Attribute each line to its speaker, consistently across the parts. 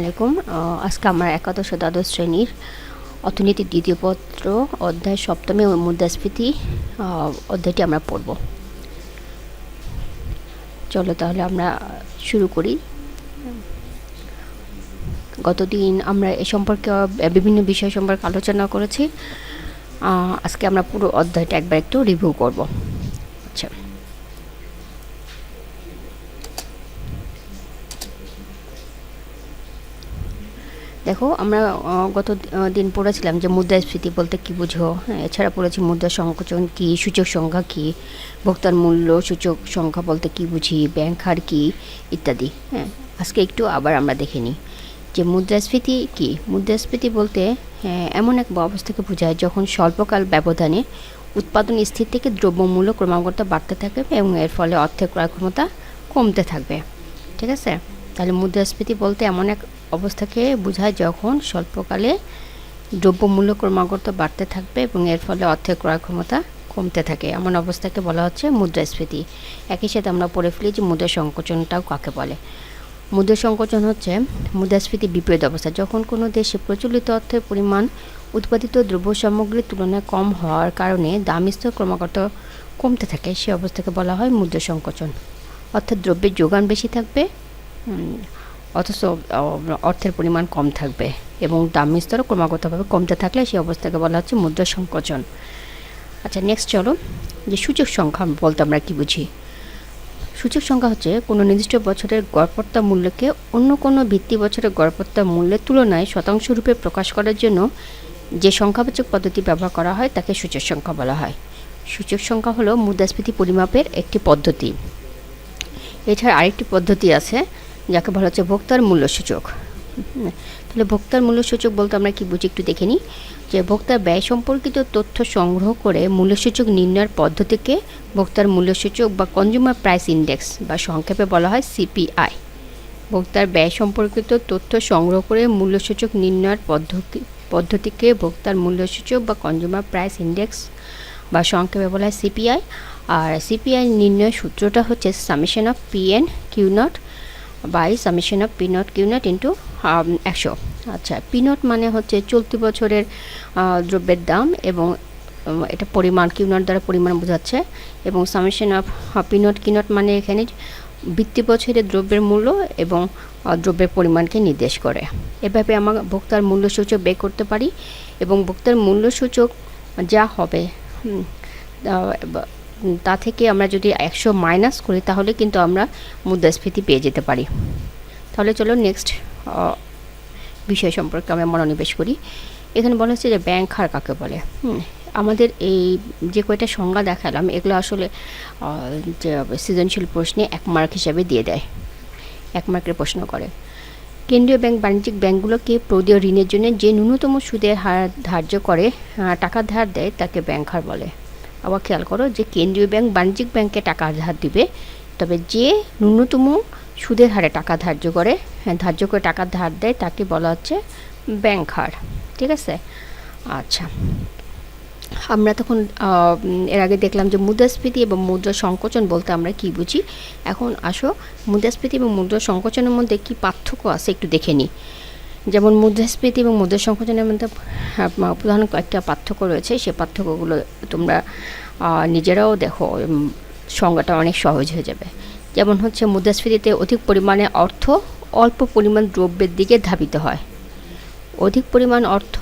Speaker 1: আলাইকুম। আজকে আমরা একাদশ ও দ্বাদশ শ্রেণীর অর্থনীতির দ্বিতীয় পত্র অধ্যায় সপ্তমে মুদ্রাস্ফীতি অধ্যায়টি আমরা পড়ব। চলো তাহলে আমরা শুরু করি। গতদিন আমরা এ সম্পর্কে বিভিন্ন বিষয় সম্পর্কে আলোচনা করেছি। আজকে আমরা পুরো অধ্যায়টা একবার একটু রিভিউ করব। আচ্ছা, দেখো, আমরা গত দিন পড়েছিলাম যে মুদ্রাস্ফীতি বলতে কী বুঝো। এছাড়া পড়েছি মুদ্রা সংকোচন কী, সূচক সংখ্যা কী, ভোক্তার মূল্য সূচক সংখ্যা বলতে কী বুঝি, ব্যাংক হার কী ইত্যাদি। আজকে একটু আবার আমরা দেখে নিই যে মুদ্রাস্ফীতি কী। মুদ্রাস্ফীতি বলতে এমন এক অবস্থাকে বোঝায় যখন স্বল্পকাল ব্যবধানে উৎপাদন স্থির থেকে দ্রব্যমূল্য ক্রমাগত বাড়তে থাকবে এবং এর ফলে অর্থের ক্রয় ক্ষমতা কমতে থাকবে। ঠিক আছে, তাহলে মুদ্রাস্ফীতি বলতে এমন এক অবস্থাকে বোঝায় যখন স্বল্পকালে দ্রব্যমূল্য ক্রমাগত বাড়তে থাকবে এবং এর ফলে অর্থের ক্রয় ক্ষমতা কমতে থাকে, এমন অবস্থাকে বলা হচ্ছে মুদ্রাস্ফীতি। একই সাথে আমরা পড়ে ফেলি যে মুদ্রা সংকোচনটাও কাকে বলে। মুদ্রা সংকোচন হচ্ছে মুদ্রাস্ফীতি বিপরীত অবস্থা, যখন কোনো দেশে প্রচলিত অর্থের পরিমাণ উৎপাদিত দ্রব্য সামগ্রীর তুলনায় কম হওয়ার কারণে দাম স্তর ক্রমাগত কমতে থাকে, সে অবস্থাকে বলা হয় মুদ্রা সংকোচন। অর্থাৎ দ্রব্যের যোগান বেশি থাকবে অথচ অর্থের পরিমাণ কম থাকবে এবং দাম স্তরও ক্রমাগতভাবে কমতে থাকলে সেই অবস্থাকে বলা হচ্ছে মুদ্রা সংকোচন। আচ্ছা, নেক্সট চলো যে সূচক সংখ্যা বলতে আমরা কী বুঝি। সূচক সংখ্যা হচ্ছে কোনো নির্দিষ্ট বছরের গড়পড়তা মূল্যকে অন্য কোনো ভিত্তি বছরের গড়পড়তা মূল্যের তুলনায় শতাংশ রূপে প্রকাশ করার জন্য যে সংখ্যাবাচক পদ্ধতি ব্যবহার করা হয় তাকে সূচক সংখ্যা বলা হয়। সূচক সংখ্যা হলো মুদ্রাস্ফীতি পরিমাপের একটি পদ্ধতি। এছাড়া আরেকটি পদ্ধতি আছে যাকে বলা হচ্ছে ভোক্তার মূল্য সূচক। তাহলে ভোক্তার মূল্য সূচক বলতে আমরা কি বুঝি একটু দেখে নিই। যে ভোক্তার ব্যয় সম্পর্কিত তথ্য সংগ্রহ করে মূল্যসূচক নির্ণয়ের পদ্ধতিকে ভোক্তার মূল্যসূচক বা কনজিউমার প্রাইস ইন্ডেক্স বা সংক্ষেপে বলা হয় সিপিআই। ভোক্তার ব্যয় সম্পর্কিত তথ্য সংগ্রহ করে মূল্যসূচক নির্ণয়ের পদ্ধতিকে ভোক্তার মূল্যসূচক বা কনজিউমার প্রাইস ইন্ডেক্স বা সংক্ষেপে বলা হয় সিপিআই। আর সিপিআই নির্ণয় সূত্রটা হচ্ছে summation of PN Q not by summation of P not Q not into 100। আচ্ছা, পি নট মানে হচ্ছে চলতি বছরের দ্রব্যের দাম এবং এটা পরিমাণ, কিউ নট দ্বারা পরিমাণ বোঝাচ্ছে, এবং summation of P not Q not মানে এখানে ভিত্তি বছরের দ্রব্যের মূল্য এবং দ্রব্যের পরিমাণকে নির্দেশ করে। এভাবে আমরা ভোক্তার মূল্য সূচক বের করতে পারি এবং ভোক্তার মূল্য সূচক যা হবে তা থেকে আমরা যদি 100 মাইনাস করি তাহলে কিন্তু আমরা মুদ্রাস্ফীতি পেয়ে যেতে পারি। তাহলে চলো নেক্সট বিষয় সম্পর্কে আমরা মনোনিবেশ করি। এখানে বলা হচ্ছে যে ব্যাংক হার কাকে বলে। আমাদের এই যে কয়টা সংজ্ঞা দেখালাম এগুলো আসলে যে সৃজনশীল প্রশ্নে 1 মার্ক হিসাবে দিয়ে দেয়, 1 মার্কের প্রশ্ন করে। কেন্দ্রীয় ব্যাংক বাণিজ্যিক ব্যাংকগুলোকে প্রদেয় ঋণের জন্য যে ন্যূনতম সুদের হার ধার্য করে টাকা ধার দেয় তাকে ব্যাংক হার বলে। আবার খেয়াল করো যে কেন্দ্রীয় ব্যাংক বাণিজ্যিক ব্যাংকে টাকা ধার দিবে, তবে যে ন্যূনতম সুদের হারে টাকা ধার্য করে টাকা ধার দেয় তাকে বলা হচ্ছে ব্যাংক হার। ঠিক আছে, আচ্ছা, আমরা তখন এর আগে দেখলাম যে মুদ্রাস্ফীতি এবং মুদ্রা সংকোচন বলতে আমরা কি বুঝি। এখন আসো মুদ্রাস্ফীতি এবং মুদ্রা সংকোচনের মধ্যে কি পার্থক্য আছে একটু দেখে নিই। যেমন মুদ্রাস্ফীতি এবং মুদ্রা সংকোচনের মধ্যে প্রধান কয়েকটা পার্থক্য রয়েছে, সে পার্থক্যগুলো তোমরা নিজেরাও দেখো, সংজ্ঞাটা অনেক সহজ হয়ে যাবে। যেমন হচ্ছে মুদ্রাস্ফীতিতে অধিক পরিমাণে অর্থ অল্প পরিমাণ দ্রব্যের দিকে ধাবিত হয়। অধিক পরিমাণ অর্থ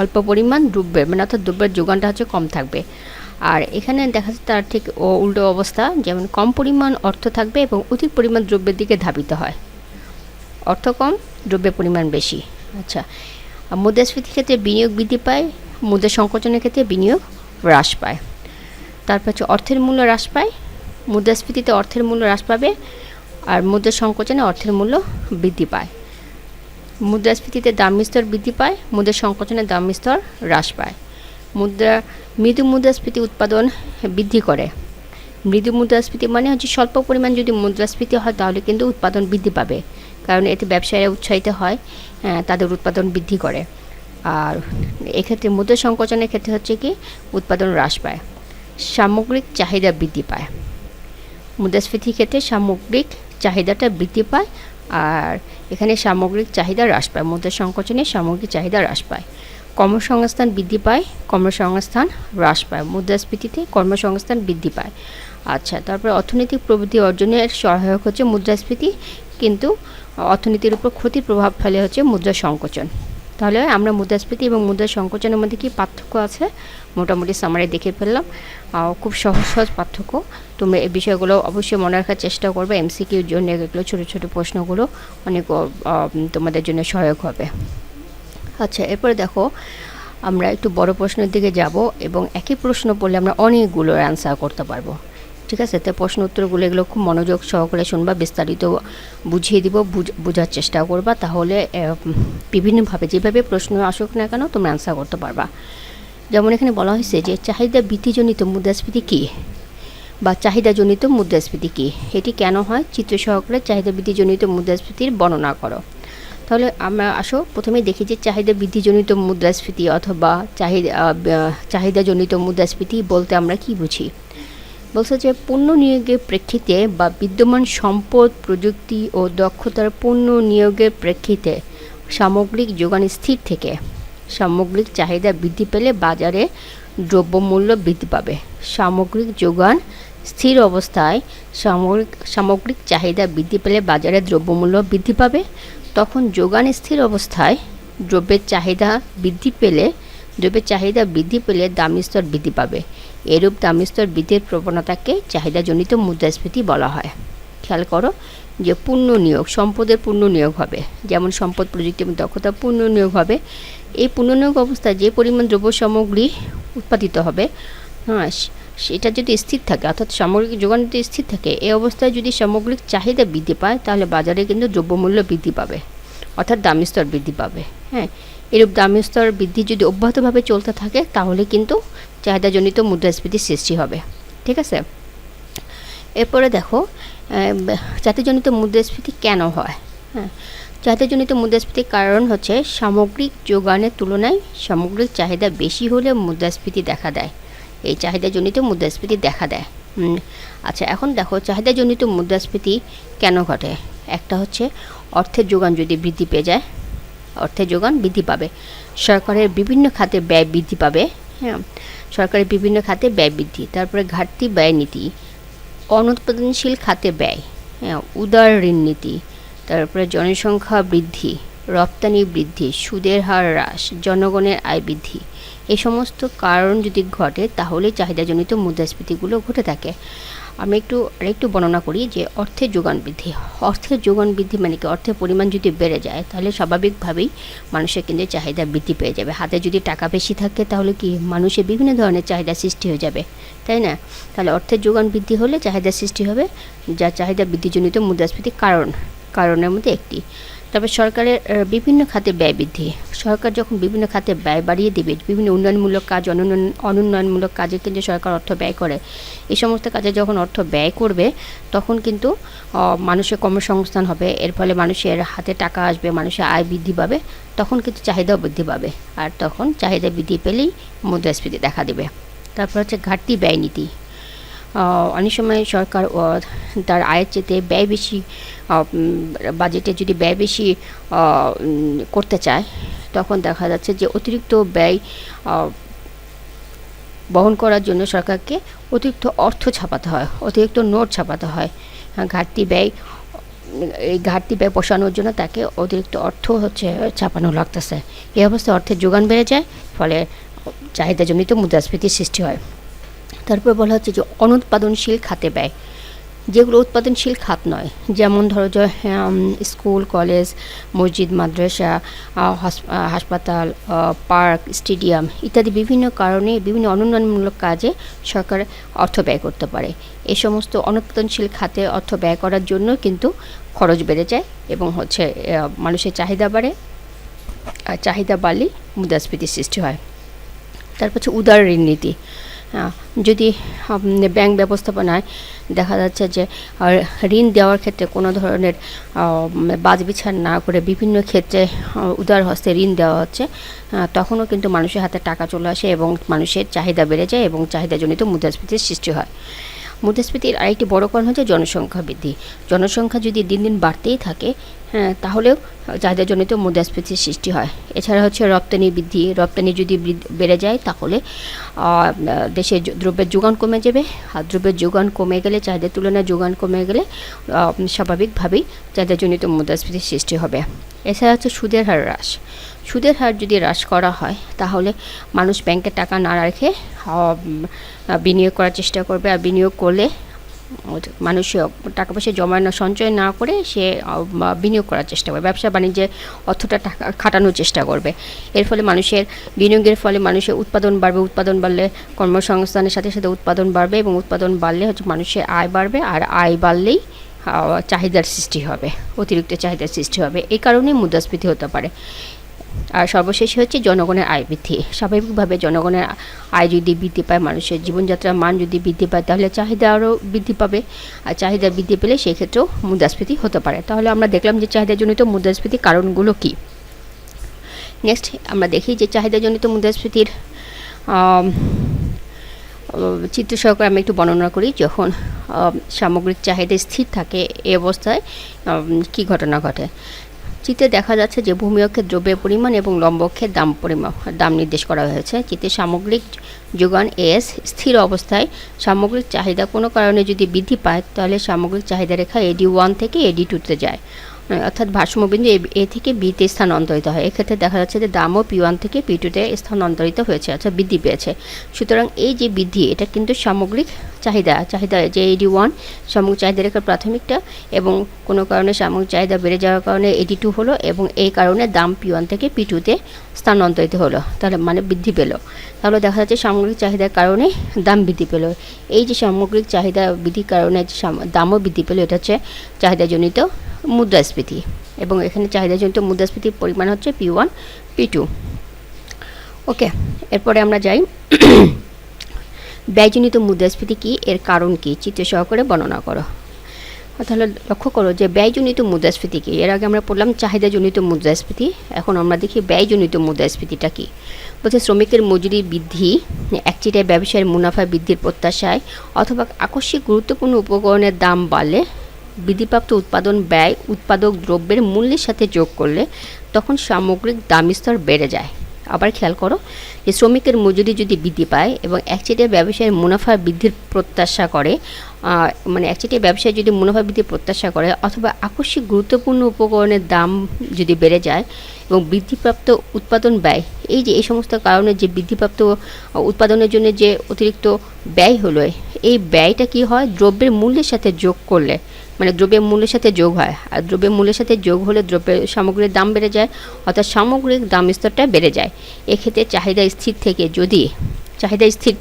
Speaker 1: অল্প পরিমাণ দ্রব্যের, মানে অর্থাৎ দ্রব্যের যোগানটা হচ্ছে কম থাকবে। আর এখানে দেখা যাচ্ছে তার ঠিক উল্টো অবস্থা, যেমন কম পরিমাণ অর্থ থাকবে এবং অধিক পরিমাণ দ্রব্যের দিকে ধাবিত হয়। অর্থ কম, দ্রব্যের পরিমাণ বেশি। আচ্ছা, মুদ্রাস্ফীতির ক্ষেত্রে বিনিয়োগ বৃদ্ধি পায়, মুদ্রা সংকোচনের ক্ষেত্রে বিনিয়োগ হ্রাস পায়। তারপর হচ্ছে অর্থের মূল্য হ্রাস পায়। মুদ্রাস্ফীতিতে অর্থের মূল্য হ্রাস পাবে আর মুদ্রা সংকোচনে অর্থের মূল্য বৃদ্ধি পায়। মুদ্রাস্ফীতিতে দাম স্তর বৃদ্ধি পায়, মুদ্রা সংকোচনে দাম স্তর হ্রাস পায়। মৃদু মুদ্রাস্ফীতি উৎপাদন বৃদ্ধি করে। মৃদু মুদ্রাস্ফীতি মানে হচ্ছে স্বল্প পরিমাণ যদি মুদ্রাস্ফীতি হয় তাহলে কিন্তু উৎপাদন বৃদ্ধি পাবে, কারণ এতে ব্যবসায়ীরা উৎসাহিত হয়, তাদের উৎপাদন বৃদ্ধি করে। আর এক্ষেত্রে মুদ্রা সংকোচনের ক্ষেত্রে হচ্ছে কি উৎপাদন হ্রাস পায়। সামগ্রিক চাহিদা বৃদ্ধি পায়। মুদ্রাস্ফীতির ক্ষেত্রে সামগ্রিক চাহিদাটা বৃদ্ধি পায় আর এখানে সামগ্রিক চাহিদা হ্রাস পায়, মুদ্রা সংকোচনে সামগ্রিক চাহিদা হ্রাস পায়। কর্মসংস্থান বৃদ্ধি পায়, কর্মসংস্থান হ্রাস পায়। মুদ্রাস্ফীতিতে কর্মসংস্থান বৃদ্ধি পায়। আচ্ছা, তারপরে অর্থনৈতিক প্রবৃদ্ধি অর্জনের সহায়ক হচ্ছে মুদ্রাস্ফীতি, কিন্তু অর্থনীতির উপর ক্ষতির প্রভাব ফেলে হচ্ছে মুদ্রা সংকোচন। তাহলে আমরা মুদ্রাস্ফীতি এবং মুদ্রা সংকোচনের মধ্যে কি পার্থক্য আছে মোটামুটি সামারি দেখে ফেললাম। খুব সহজ সহজ পার্থক্য। তোমরা এই বিষয়গুলো অবশ্যই মনে রাখার চেষ্টা করবে। এমসিকিউর জন্য এগুলো ছোটো ছোটো প্রশ্নগুলো অনেক তোমাদের জন্য সহায়ক হবে। আচ্ছা, এরপরে দেখো আমরা একটু বড় প্রশ্নের দিকে যাব এবং একই প্রশ্ন পড়লে আমরা অনেকগুলোর অ্যান্সার করতে পারবো। ঠিক আছে, তো প্রশ্ন উত্তরগুলো এগুলো খুব মনোযোগ সহকারে শুনবা, বিস্তারিত বুঝিয়ে দিব, বোঝার চেষ্টা করবা, তাহলে বিভিন্নভাবে যেভাবে প্রশ্ন আসুক না কেন তোমরা অ্যান্সার করতে পারবা। যেমন এখানে বলা হয়েছে যে চাহিদা বৃদ্ধিজনিত মুদ্রাস্ফীতি কী, বা চাহিদাজনিত মুদ্রাস্ফীতি কী, এটি কেন হয়, চিত্র সহকারে চাহিদা বৃদ্ধিজনিত মুদ্রাস্ফীতির বর্ণনা করো। তাহলে আমরা আসো প্রথমেই দেখি যে চাহিদা বৃদ্ধিজনিত মুদ্রাস্ফীতি অথবা চাহিদাজনিত মুদ্রাস্ফীতি বলতে আমরা কি বুঝি। বলছে যে পণ্য নিয়োগের প্রেক্ষিতে বা বিদ্যমান সম্পদ, প্রযুক্তি ও দক্ষতার পণ্য নিয়োগের প্রেক্ষিতে সামগ্রিক যোগান স্থির থেকে সামগ্রিক চাহিদা বৃদ্ধি পেলে বাজারে দ্রব্যমূল্য বৃদ্ধি পাবে। সামগ্রিক যোগান স্থির অবস্থায় সামগ্রিক চাহিদা বৃদ্ধি পেলে বাজারে দ্রব্যমূল্য বৃদ্ধি পাবে। তখন যোগান স্থির অবস্থায় দ্রব্যের চাহিদা বৃদ্ধি পেলে দাম স্তর বৃদ্ধি পাবে। এরূপ দাম স্তর বৃদ্ধির প্রবণতাকে চাহিদাজনিত মুদ্রাস্ফীতি বলা হয়। খেয়াল করো যে পূর্ণ নিয়োগ, সম্পদের পূর্ণ নিয়োগ হবে, যেমন সম্পদ, প্রযুক্তি এবং দক্ষতা পূর্ণ নিয়োগ হবে। এই পূর্ণ নিয়োগ অবস্থায় যে পরিমাণ দ্রব্য সামগ্রী উৎপাদিত হবে, সেটা যদি স্থির থাকে, অর্থাৎ সামগ্রিক যোগান যদি স্থির থাকে, এই অবস্থায় যদি সামগ্রিক চাহিদা বৃদ্ধি পায় তাহলে বাজারে কিন্তু দ্রব্যমূল্য বৃদ্ধি পাবে, অর্থাৎ দাম স্তর বৃদ্ধি পাবে। হ্যাঁ, এরূপ দাম স্তর বৃদ্ধি যদি অব্যাহতভাবে চলতে থাকে তাহলে কিন্তু চাহিদাজনিত মুদ্রাস্ফীতির সৃষ্টি হবে। ঠিক আছে, এরপরে দেখো চাহিদাজনিত মুদ্রাস্ফীতি কেন হয়। হ্যাঁ, চাহিদাজনিত মুদ্রাস্ফীতির কারণ হচ্ছে সামগ্রিক যোগানের তুলনায় সামগ্রিক চাহিদা বেশি হলে মুদ্রাস্ফীতি দেখা দেয়। এই চাহিদাজনিত মুদ্রাস্ফীতি দেখা দেয়। আচ্ছা, এখন দেখো চাহিদাজনিত মুদ্রাস্ফীতি কেন ঘটে। একটা হচ্ছে অর্থের যোগান যদি বৃদ্ধি পেয়ে যায়, অর্থের যোগান বৃদ্ধি পাবে, সরকারের বিভিন্ন খাতে ব্যয় বৃদ্ধি পাবে। হ্যাঁ, সরকারের বিভিন্ন খাতে ব্যয় বৃদ্ধি, তারপরে ঘাটতি ব্যয় নীতি, অনুৎপাদনশীল খাতে ব্যয়, হ্যাঁ, উদার ঋণ নীতি, তারপরে জনসংখ্যা বৃদ্ধি, রপ্তানি বৃদ্ধি, সুদের হার হ্রাস, জনগণের আয় বৃদ্ধি, এই সমস্ত কারণ যদি ঘটে তাহলে চাহিদাজনিত মুদ্রাস্ফীতিগুলো ঘটে থাকে। আমি আরেকটু বর্ণনা করি যে অর্থের যোগান বৃদ্ধি। অর্থের যোগান বৃদ্ধি মানে কি, অর্থের পরিমাণ যদি বেড়ে যায় তাহলে স্বাভাবিকভাবেই মানুষের কিন্তু চাহিদা বৃদ্ধি পেয়ে যাবে। হাতে যদি টাকা বেশি থাকে তাহলে কি মানুষের বিভিন্ন ধরনের চাহিদা সৃষ্টি হয়ে যাবে, তাই না। তাহলে অর্থের যোগান বৃদ্ধি হলে চাহিদা সৃষ্টি হবে, যা চাহিদা বৃদ্ধিজনিত মুদ্রাস্ফীতির কারণের মধ্যে একটি। তবে সরকারের বিভিন্ন খাতে ব্যয় বৃদ্ধি, সরকার যখন বিভিন্ন খাতে ব্যয় বাড়িয়ে দেবে, বিভিন্ন উন্নয়নমূলক কাজ, অনুন্নয়নমূলক কাজে কিন্তু সরকার অর্থ ব্যয় করে, এই সমস্ত কাজে যখন অর্থ ব্যয় করবে তখন কিন্তু মানুষের কর্মসংস্থান হবে, এর ফলে মানুষের হাতে টাকা আসবে, মানুষের আয় বৃদ্ধি পাবে, তখন কিন্তু চাহিদাও বৃদ্ধি পাবে, আর তখন চাহিদা বৃদ্ধি পেলেই মুদ্রাস্ফীতি দেখা দেবে। তারপর হচ্ছে ঘাটতি ব্যয় নীতি। অনেক সময় সরকার তার আয়ের চেয়ে ব্যয় বেশি, বাজেটে যদি ব্যয় বেশি করতে চায় তখন দেখা যাচ্ছে যে অতিরিক্ত ব্যয় বহন করার জন্য সরকারকে অতিরিক্ত অর্থ ছাপাতে হয়, অতিরিক্ত নোট ছাপাতে হয়। এই ঘাটতি ব্যয় পোষানোর জন্য তাকে অতিরিক্ত অর্থ ছাপানো লাগতেছে। এই অবস্থায় অর্থের যোগান বেড়ে যায়, ফলে চাহিদাজনিত মুদ্রাস্ফীতির সৃষ্টি হয়। তারপর বলা হচ্ছে যে অনুৎপাদনশীল খাতে ব্যয়, যেগুলো উৎপাদনশীল খাত নয়, যেমন ধরো যে স্কুল, কলেজ, মসজিদ, মাদ্রাসা, হাসপাতাল, পার্ক, স্টেডিয়াম ইত্যাদি বিভিন্ন কারণে বিভিন্ন অনুন্নয়নমূলক কাজে সরকার অর্থ ব্যয় করতে পারে। এই সমস্ত অনুৎপাদনশীল খাতে অর্থ ব্যয় করার জন্য কিন্তু খরচ বেড়ে যায় এবং মানুষের চাহিদা বাড়ে, আর চাহিদা বাড়লেই মুদ্রাস্ফীতির সৃষ্টি হয়। তারপর হচ্ছে উদার ঋণ নীতি। যদি ব্যাংক ব্যবস্থাপনায় দেখা যাচ্ছে যে ঋণ দেওয়ার ক্ষেত্রে কোনো ধরনের বাছবিচার না করে বিভিন্ন ক্ষেত্রে উদার হস্তে ঋণ দেওয়া হচ্ছে, তখনও কিন্তু মানুষের হাতে টাকা চলে আসে এবং মানুষের চাহিদা বেড়ে যায় এবং চাহিদাজনিত মুদ্রাস্ফীতির সৃষ্টি হয়। মুদ্রাস্ফীতির আরেকটি বড় কারণ হচ্ছে জনসংখ্যা বৃদ্ধি। জনসংখ্যা যদি দিন দিন বাড়তেই থাকে, হ্যাঁ, তাহলেও চাহিদাজনিত মুদ্রাস্ফীতির সৃষ্টি হয়। এছাড়া হচ্ছে রপ্তানি বৃদ্ধি, রপ্তানি যদি বেড়ে যায় তাহলে দেশে দ্রব্যের যোগান কমে যাবে, আর দ্রব্যের যোগান কমে গেলে, চাহিদার তুলনায় যোগান কমে গেলে স্বাভাবিকভাবেই চাহিদাজনিত মুদ্রাস্ফীতির সৃষ্টি হবে। এছাড়া হচ্ছে সুদের হার হ্রাস। সুদের হার যদি হ্রাস করা হয় তাহলে মানুষ ব্যাংকে টাকা না রেখে বিনিয়োগ করার চেষ্টা করবে, আর বিনিয়োগ করলে মানুষ টাকা পয়সা জমানো সঞ্চয় না করে সে বিনিয়োগ করার চেষ্টা করবে, ব্যবসা বাণিজ্যে অর্থটা টাকা খাটানোর চেষ্টা করবে। এর ফলে মানুষের বিনিয়োগের ফলে মানুষের উৎপাদন বাড়বে, উৎপাদন বাড়লে কর্মসংস্থানের সাথে সাথে উৎপাদন বাড়বে, এবং উৎপাদন বাড়লে হচ্ছে মানুষের আয় বাড়বে, আর আয় বাড়লেই চাহিদার সৃষ্টি হবে, অতিরিক্ত চাহিদার সৃষ্টি হবে। এই কারণেই মুদ্রাস্ফীতি হতে পারে। আর সর্বশেষ হচ্ছে জনগণের আয় বৃদ্ধি। স্বাভাবিকভাবে জনগণের আয় যদি বৃদ্ধি পায়, মানুষের জীবনযাত্রার মান যদি বৃদ্ধি পায়, তাহলে চাহিদা আরও বৃদ্ধি পাবে, আর চাহিদা বৃদ্ধি পেলে সেই ক্ষেত্রেও মুদ্রাস্ফীতি হতে পারে। তাহলে আমরা দেখলাম যে চাহিদাজনিত মুদ্রাস্ফীতির কারণগুলো কী। নেক্সট আমরা দেখি যে চাহিদাজনিত মুদ্রাস্ফীতির চিত্র সহকারে আমি একটু বর্ণনা করি। যখন সামগ্রিক চাহিদা স্থির থাকে, এই অবস্থায় কী ঘটনা ঘটে। চিত্রে দেখা যাচ্ছে যে ভূমি অক্ষে দ্রব্যের পরিমাণ এবং লম্ব অক্ষে দাম নির্দেশ করা হয়েছে। চিত্রে সামগ্রিক যোগান এস স্থির অবস্থায় সামগ্রিক চাহিদা কোনো কারণে যদি বৃদ্ধি পায়, তাহলে সামগ্রিক চাহিদা রেখা AD1 থেকে AD2-তে যায়, অর্থাৎ ভারসাম্যবিন্দু এ থেকে বিতে স্থানান্তরিত হয়। এক্ষেত্রে দেখা যাচ্ছে যে দামও P1 থেকে P2-তে স্থানান্তরিত হয়েছে, অর্থাৎ বৃদ্ধি পেয়েছে। সুতরাং এই যে বৃদ্ধি, এটা কিন্তু সামগ্রিক চাহিদা যে AD1 সামগ্রিক চাহিদা রেখার প্রাথমিকটা, এবং কোনো কারণে সামগ্রিক চাহিদা বেড়ে যাওয়ার কারণে AD2 হলো, এবং এই কারণে দাম P1 থেকে P2-তে স্থানান্তরিত হলো, তাহলে মানে বৃদ্ধি পেল। তাহলে দেখা যাচ্ছে সামগ্রিক চাহিদার কারণে দাম বৃদ্ধি পেল। এই যে সামগ্রিক চাহিদা বৃদ্ধির কারণে দামও বৃদ্ধি পেল, এটা হচ্ছে চাহিদাজনিত মুদ্রাস্ফীতি, এবং এখানে চাহিদাজনিত মুদ্রাস্ফীতির পরিমাণ হচ্ছে P1 P2। ওকে, এরপরে আমরা যাই ব্যয়জনিত মুদ্রাস্ফীতি কী, এর কারণ কী, চিত্র সহকারে বর্ণনা করো। তাহলে লক্ষ্য করো যে ব্যয়জনিত মুদ্রাস্ফীতি কী। এর আগে আমরা পড়লাম চাহিদাজনিত মুদ্রাস্ফীতি, এখন আমরা দেখি ব্যয়জনিত মুদ্রাস্ফীতিটা কী। বলছে শ্রমিকের মজুরি বৃদ্ধি, একচেটিয়া ব্যবসায়ের মুনাফা বৃদ্ধির প্রত্যাশায়, অথবা আকস্মিক গুরুত্বপূর্ণ উপকরণের দাম বাড়লে, বৃদ্ধিপ্রাপ্ত উৎপাদন ব্যয় উৎপাদক দ্রব্যের মূল্যের সাথে যোগ করলে তখন সামগ্রিক দাম স্তর বেড়ে যায়। আবার খেয়াল করো যে শ্রমিকের মজুরি যদি বৃদ্ধি পায় এবং একচেটিয়া ব্যবসায়ের মুনাফা বৃদ্ধির প্রত্যাশা করে, মানে একচেটিয়া ব্যবসায় যদি মুনাফা বৃদ্ধির প্রত্যাশা করে, অথবা আকস্মিক গুরুত্বপূর্ণ উপকরণের দাম যদি বেড়ে যায়, এবং বৃদ্ধিপ্রাপ্ত উৎপাদন ব্যয়, এই সমস্ত কারণে যে বৃদ্ধিপ্রাপ্ত উৎপাদনের জন্য যে অতিরিক্ত ব্যয় হলো, এই ব্যয়টা কি হয়, দ্রব্যের মূল্যের সাথে যোগ করলে, মানে দ্রব্যের মূল্যের সাথে যোগ হয়, আর দ্রব্যের মূল্যের সাথে যোগ হলে দ্রব্যের সামগ্রীর দাম বেড়ে যায়, অর্থাৎ সামগ্রিক দাম স্তরটা বেড়ে যায়। এক্ষেত্রে চাহিদা স্থির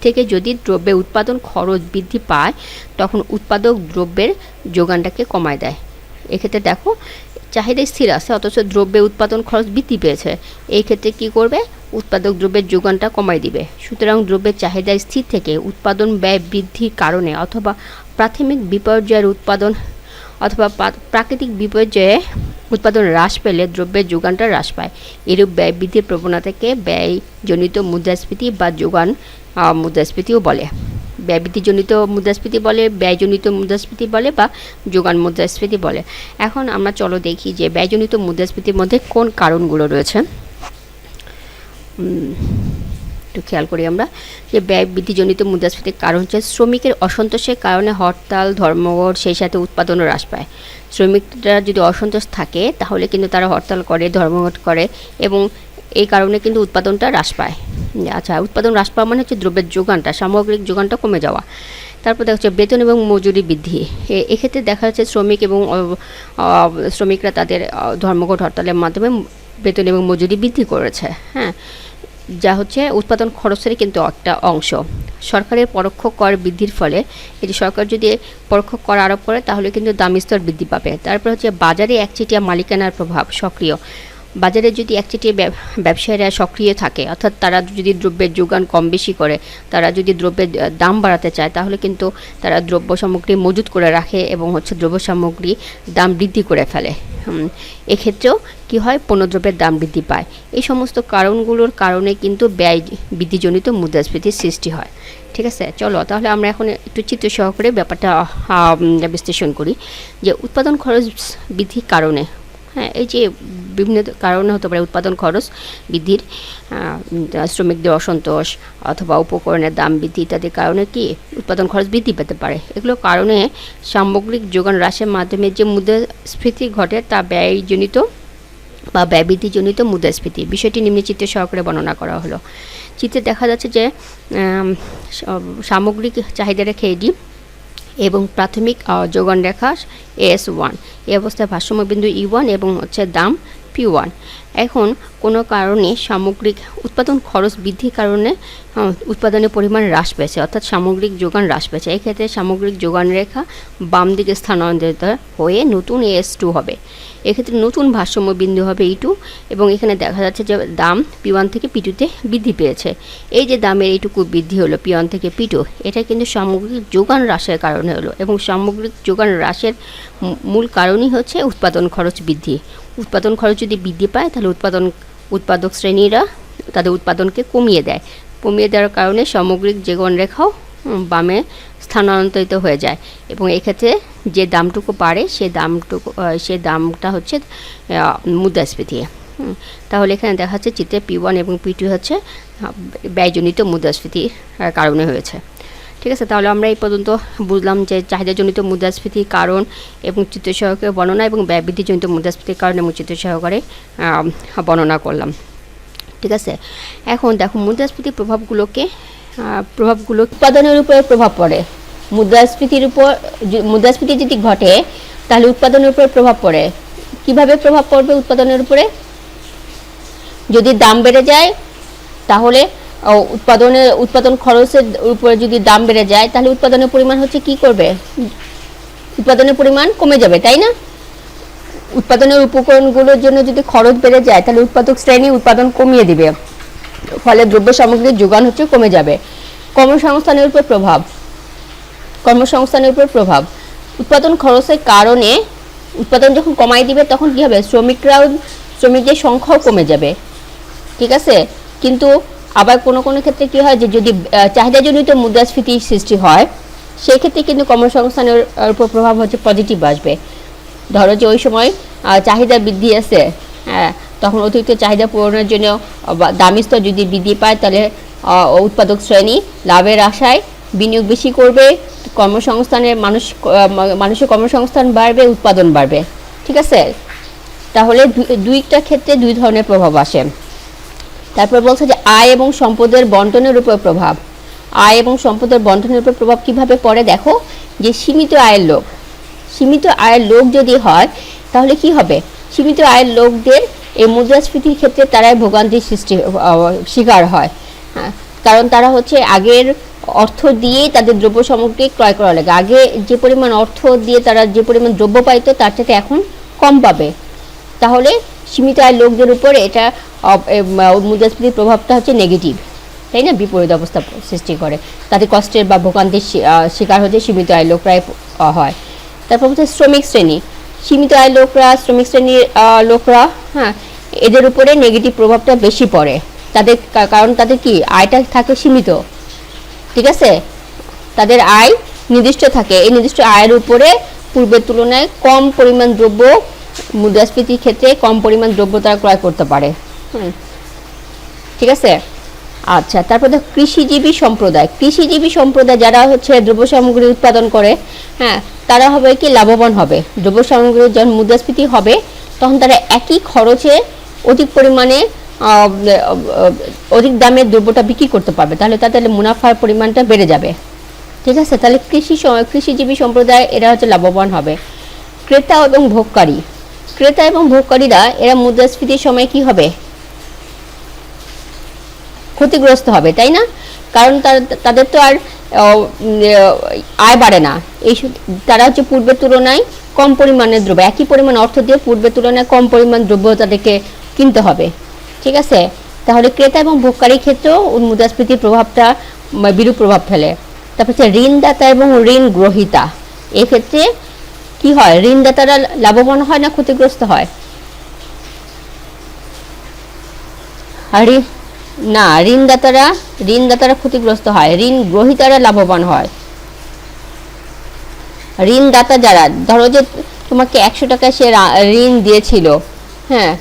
Speaker 1: থেকে যদি দ্রব্যের উৎপাদন খরচ বৃদ্ধি পায়, তখন উৎপাদক দ্রব্যের যোগানটাকে কমায় দেয়। এক্ষেত্রে দেখো চাহিদা স্থির আছে, অথচ দ্রব্যের উৎপাদন খরচ বৃদ্ধি পেয়েছে, এই ক্ষেত্রে কী করবে, উৎপাদক দ্রব্যের যোগানটা কমাই দিবে। সুতরাং দ্রব্যের চাহিদা স্থির থেকে উৎপাদন ব্যয় বৃদ্ধির কারণে, অথবা প্রাথমিক বিপর্যয়ের উৎপাদন, অথবা প্রাকৃতিক বিপর্যয়ে উৎপাদন হ্রাস পেলে দ্রব্যের যোগানটা হ্রাস পায়। এরূপ ব্যয় বৃদ্ধির প্রবণতাকে ব্যয়জনিত মুদ্রাস্ফীতি বা যোগান মুদ্রাস্ফীতিও বলে। ব্যয় বৃদ্ধিজনিত মুদ্রাস্ফীতি বলে, ব্যয়জনিত মুদ্রাস্ফীতি বলে, বা যোগান মুদ্রাস্ফীতি বলে। এখন আমরা চলো দেখি যে ব্যয়জনিত মুদ্রাস্ফীতির মধ্যে কোন কারণগুলো রয়েছে। একটু খেয়াল করি আমরা যে ব্যয় বৃদ্ধিজনিত মুদ্রাস্ফীতির কারণ হচ্ছে শ্রমিকের অসন্তোষের কারণে হরতাল, ধর্মঘট, সেই সাথে উৎপাদনও হ্রাস পায়। শ্রমিকরা যদি অসন্তোষ থাকে তাহলে কিন্তু তারা হরতাল করে, ধর্মঘট করে, এবং এই কারণে কিন্তু উৎপাদনটা হ্রাস পায়। আচ্ছা, উৎপাদন হ্রাস পাওয়া মানে হচ্ছে দ্রব্যের যোগানটা, সামগ্রিক যোগানটা কমে যাওয়া। তারপর দেখা যাচ্ছে বেতন এবং মজুরি বৃদ্ধি। এক্ষেত্রে দেখা যাচ্ছে শ্রমিকরা তাদের ধর্মঘট, হরতালের মাধ্যমে বেতন এবং মজুরি বৃদ্ধি করেছে, হ্যাঁ, যা হচ্ছে উৎপাদন খরচের কিন্তু একটা অংশ। সরকারের পরোক্ষ কর বৃদ্ধির ফলে, এটি সরকার যদি পরোক্ষ কর আরোপ করে তাহলে কিন্তু দাম স্তর বৃদ্ধি পাবে। তারপর হচ্ছে বাজারে একচেটিয়া মালিকানার প্রভাব সক্রিয়। বাজারে যদি একচেটিয়া ব্যবসায়ীরা সক্রিয় থাকে, অর্থাৎ তারা যদি দ্রব্যের যোগান কম বেশি করে, তারা যদি দ্রব্যের দাম বাড়াতে চায়, তাহলে কিন্তু তারা দ্রব্য সামগ্রী মজুত করে রাখে এবং হচ্ছে দ্রব্য সামগ্রী দাম বৃদ্ধি করে ফেলে। এক্ষেত্রেও কি হয়, পণ্যদ্রব্যের দাম বৃদ্ধি পায়। এই সমস্ত কারণগুলোর কারণে কিন্তু ব্যয় বৃদ্ধিজনিত মুদ্রাস্ফীতির সৃষ্টি হয়। ঠিক আছে, চলো তাহলে আমরা এখন একটু চিত্র সহকারে ব্যাপারটা বিশ্লেষণ করি যে উৎপাদন খরচ বৃদ্ধির কারণে হ্যাঁ, এই যে বিভিন্ন কারণে হতে পারে উৎপাদন খরচ বৃদ্ধির, শ্রমিকদের অসন্তোষ অথবা উপকরণের দাম বৃদ্ধি ইত্যাদির কারণে কি উৎপাদন খরচ বৃদ্ধি পেতে পারে। এগুলো কারণে সামগ্রিক যোগান হ্রাসের মাধ্যমে যে মুদ্রাস্ফীতি ঘটে তা ব্যয়জনিত বা ব্যয় বৃদ্ধিজনিত মুদ্রাস্ফীতি। বিষয়টি নিম্নে চিত্রে সহকারে বর্ণনা করা হলো। চিত্রে দেখা যাচ্ছে যে সামগ্রিক চাহিদা রেখা এডি এবং প্রাথমিক যোগান রেখা AS1, এই অবস্থায় ভারসাম্য বিন্দু E1 এবং হচ্ছে দাম P1। এখন কোনো কারণে সামগ্রিক উৎপাদন খরচ বৃদ্ধির কারণে উৎপাদনের পরিমাণ হ্রাস পেয়েছে, অর্থাৎ সামগ্রিক যোগান হ্রাস পেয়েছে। এক্ষেত্রে সামগ্রিক যোগান রেখা বাম দিকে স্থানান্তরিত হয়ে নতুন AS2 হবে। এক্ষেত্রে নতুন ভারসাম্য বিন্দু হবে E2 এবং এখানে দেখা যাচ্ছে যে দাম P1 থেকে P2-তে বৃদ্ধি পেয়েছে। এই যে দামের এইটুকু বৃদ্ধি হলো P1 থেকে P2, এটা কিন্তু সামগ্রিক যোগান হ্রাসের কারণে হলো এবং সামগ্রিক যোগান হ্রাসের মূল কারণই হচ্ছে উৎপাদন খরচ বৃদ্ধি। উৎপাদন খরচ যদি বৃদ্ধি পায় তাহলে উৎপাদক শ্রেণীরা তাদের উৎপাদনকে কমিয়ে দেয়। কমিয়ে দেওয়ার কারণে সামগ্রিক যোগান রেখাও বামে স্থানান্তরিত হয়ে যায় এবং এক্ষেত্রে যে দামটুকু বাড়ে সে দামটা হচ্ছে মুদ্রাস্ফীতি। তাহলে এখানে দেখা যাচ্ছে চিত্রে P1 এবং P2 হচ্ছে ব্যয়জনিত মুদ্রাস্ফীতির কারণে হয়েছে। ঠিক আছে, তাহলে আমরা এই পর্যন্ত বুঝলাম যে চাহিদাজনিত মুদ্রাস্ফীতির কারণ এবং চিত্র সহকারে বর্ণনা এবং ব্যয় বৃদ্ধিজনিত মুদ্রাস্ফীতির কারণ এবং চিত্র সহকারে বর্ণনা করলাম। ঠিক আছে, এখন দেখো মুদ্রাস্ফীতির প্রভাবগুলো উৎপাদনের উপরে প্রভাব পড়ে। মুদ্রাস্ফীতি যদি ঘটে তাহলে উৎপাদনের উপরে প্রভাব পড়ে। কিভাবে প্রভাব পড়বে উৎপাদনের উপরে? যদি দাম বেড়ে যায় তাহলে উৎপাদন খরচের উপরে যদি দাম বেড়ে যায় তাহলে উৎপাদনের পরিমাণ হচ্ছে কি করবে? উৎপাদনের পরিমাণ কমে যাবে, তাই না? উৎপাদনের উপকরণগুলোর জন্য যদি খরচ বেড়ে যায় তাহলে উৎপাদক শ্রেণী উৎপাদন কমিয়ে দিবে, ফলে দ্রব্য সামগ্রীর যোগান হচ্ছে কমে যাবে। কর্মসংস্থানের উপর প্রভাব উৎপাদন খরচের কারণে উৎপাদন যখন কমাই দিবে তখন কি হবে? শ্রমিকদের সংখ্যাও কমে যাবে। ঠিক আছে, কিন্তু আবার কোনো ক্ষেত্রে কি হয় যে যদি চাহিদাজনিত মুদ্রাস্ফীতির সৃষ্টি হয় সেই ক্ষেত্রে কিন্তু কর্মসংস্থানের উপর প্রভাব হচ্ছে পজিটিভ আসবে। ধরো যে ওই সময় চাহিদা বৃদ্ধি আছে, তখন অতিরিক্ত চাহিদা পূরণের জন্য দামি স্তর যদি বৃদ্ধি পায় তাহলে উৎপাদক শ্রেণী লাভের আশায় বিনিয়োগ বেশি করবে, মানুষের কর্মসংস্থান বাড়বে, উৎপাদন বাড়বে। ঠিক আছে, তাহলে দুইটা ক্ষেত্রে দুই ধরনের প্রভাব আসে। তারপর বলছে যে আয় এবং সম্পদের বন্টনের উপর প্রভাব। আয় এবং সম্পদের বন্টনের উপর প্রভাব কিভাবে পড়ে? দেখো যে সীমিত আয়ের লোক যদি হয় তাহলে কি হবে? সীমিত আয়ের লোকদের এই মুদ্রাস্ফীতির ক্ষেত্রে তারাই ভোগান্তির শিকার হয়। কারণ তারা হচ্ছে আগের অর্থ দিয়েই তাদের দ্রব্য সামগ্রী ক্রয় করা লাগে। আগে যে পরিমাণ অর্থ দিয়ে তারা যে পরিমাণ দ্রব্য পাইতো তার থেকে এখন কম পাবে। তাহলে সীমিত আয়ের লোকদের উপর এটা মুদ্রাস্ফীতির প্রভাবটা হচ্ছে নেগেটিভ, তাই না? বিপরীত অবস্থা সৃষ্টি করে, তাদের কষ্টের বা ভোগান্তির শিকার হচ্ছে সীমিত আয়ের লোকরাই হয়। তারপর হচ্ছে শ্রমিক শ্রেণীর লোকরা, হ্যাঁ, এদের উপরে নেগেটিভ প্রভাবটা বেশি পড়ে। কারণ তাদের কি আয়টা থাকে সীমিত। ঠিক আছে, তাদের আয় নির্দিষ্ট থাকে। এই নির্দিষ্ট আয়ের উপরে পূর্বের তুলনায় কম পরিমাণ দ্রব্য, মুদ্রাস্ফীতির ক্ষেত্রে কম পরিমাণ দ্রব্য তারা ক্রয় করতে পারে। ঠিক আছে, আচ্ছা। তারপর দেখো কৃষিজীবী সম্প্রদায় যারা হচ্ছে দ্রব্য সামগ্রী উৎপাদন করে, হ্যাঁ, তারা হবে কি লাভবান হবে। দ্রব্য সামগ্রীর যখন মুদ্রাস্ফীতি হবে তখন তারা একই খরচে অধিক পরিমাণে অধিক দামে দ্রব্যটা বিক্রি করতে পারবে, তাহলে তাদের মুনাফার পরিমাণটা বেড়ে যাবে। ঠিক আছে, তাহলে কৃষিজীবী সম্প্রদায় এরা হচ্ছে লাভবান হবে। ক্রেতা এবং ভোগকারীরা এরা মুদ্রাস্ফীতির সময় কি হবে? ক্ষতিগ্রস্ত হবে, তাই না? কারণ তাদের তো আর আয় বাড়ে না। তারা হচ্ছে পূর্বের তুলনায় কম পরিমাণের দ্রব্য, একই পরিমাণ অর্থ দিয়ে পূর্বের তুলনায় কম পরিমাণ দ্রব্য তাদেরকে কিনতে হবে। ঠিক আছে, তাহলে ক্রেতা এবং ভোগকারীর ক্ষেত্রেও মুদ্রাস্ফীতির প্রভাবটা বিরূপ প্রভাব ফেলে। তারপর হচ্ছে ঋণদাতা এবং ঋণ গ্রহীতা। এক্ষেত্রে কি হয়? ঋণদাতারা লাভবান হয় না ক্ষতিগ্রস্ত হয়? না, ঋণদাতারা ক্ষতিগ্রস্ত হয়, ঋণ গ্রহীতারা লাভবান হয়। ঋণদাতা যারা, ধরো যে তোমাকে 100 টাকা সে ঋণ দিয়েছিল, হ্যাঁ,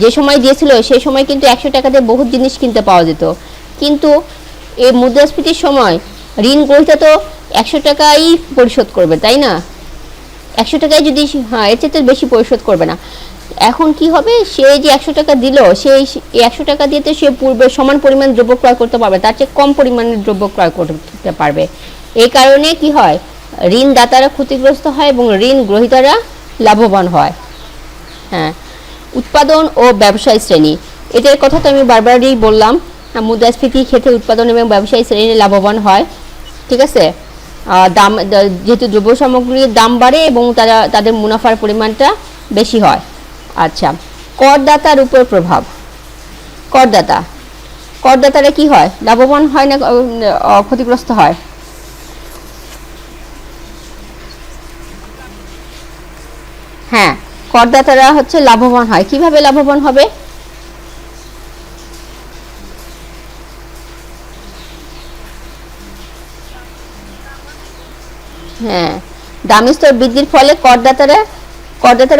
Speaker 1: যে সময় দিয়েছিল সেই সময় কিন্তু 100 টাকাতে বহুত জিনিস কিনতে পাওয়া যেত, কিন্তু এই মুদ্রাস্ফীতির সময় ঋণ গ্রহীতা তো 100 টাকাই পরিশোধ করবে, তাই না? 100 টাকায় যদি, হ্যাঁ, এর চেয়ে বেশি পরিশোধ করবে না। এখন কি হবে, সে যে 100 টাকা দিল, সেই 100 টাকা দিয়ে তো সে পূর্বে সমান পরিমাণ দ্রব্য ক্রয় করতে পারবে, তার চেয়ে কম পরিমাণের দ্রব্য ক্রয় করতে পারবে। এই কারণে কি হয়, ঋণদাতারা ক্ষতিগ্রস্ত হয় এবং ঋণ গ্রহীতারা লাভবান হয়। হ্যাঁ, উৎপাদন ও ব্যবসায়ী শ্রেণী, এটার কথা তো আমি বারবারই বললাম, মুদ্রাস্ফীতির ক্ষেত্রে উৎপাদন এবং ব্যবসায়ী শ্রেণী লাভবান হয়। ঠিক আছে, দাম যেহেতু দ্রব্য সামগ্রীর দাম বাড়ে এবং তাদের মুনাফার পরিমাণটা বেশি হয়। আচ্ছা, করদাতার উপর প্রভাব। করদাতারা কি হয়, লাভবান হয় না ক্ষতিগ্রস্ত হয়? হ্যাঁ, করদাতারা হচ্ছে লাভবান হয়। কিভাবে লাভবান হবে? হ্যাঁ, দাম স্তর বৃদ্ধির ফলে করদাতারা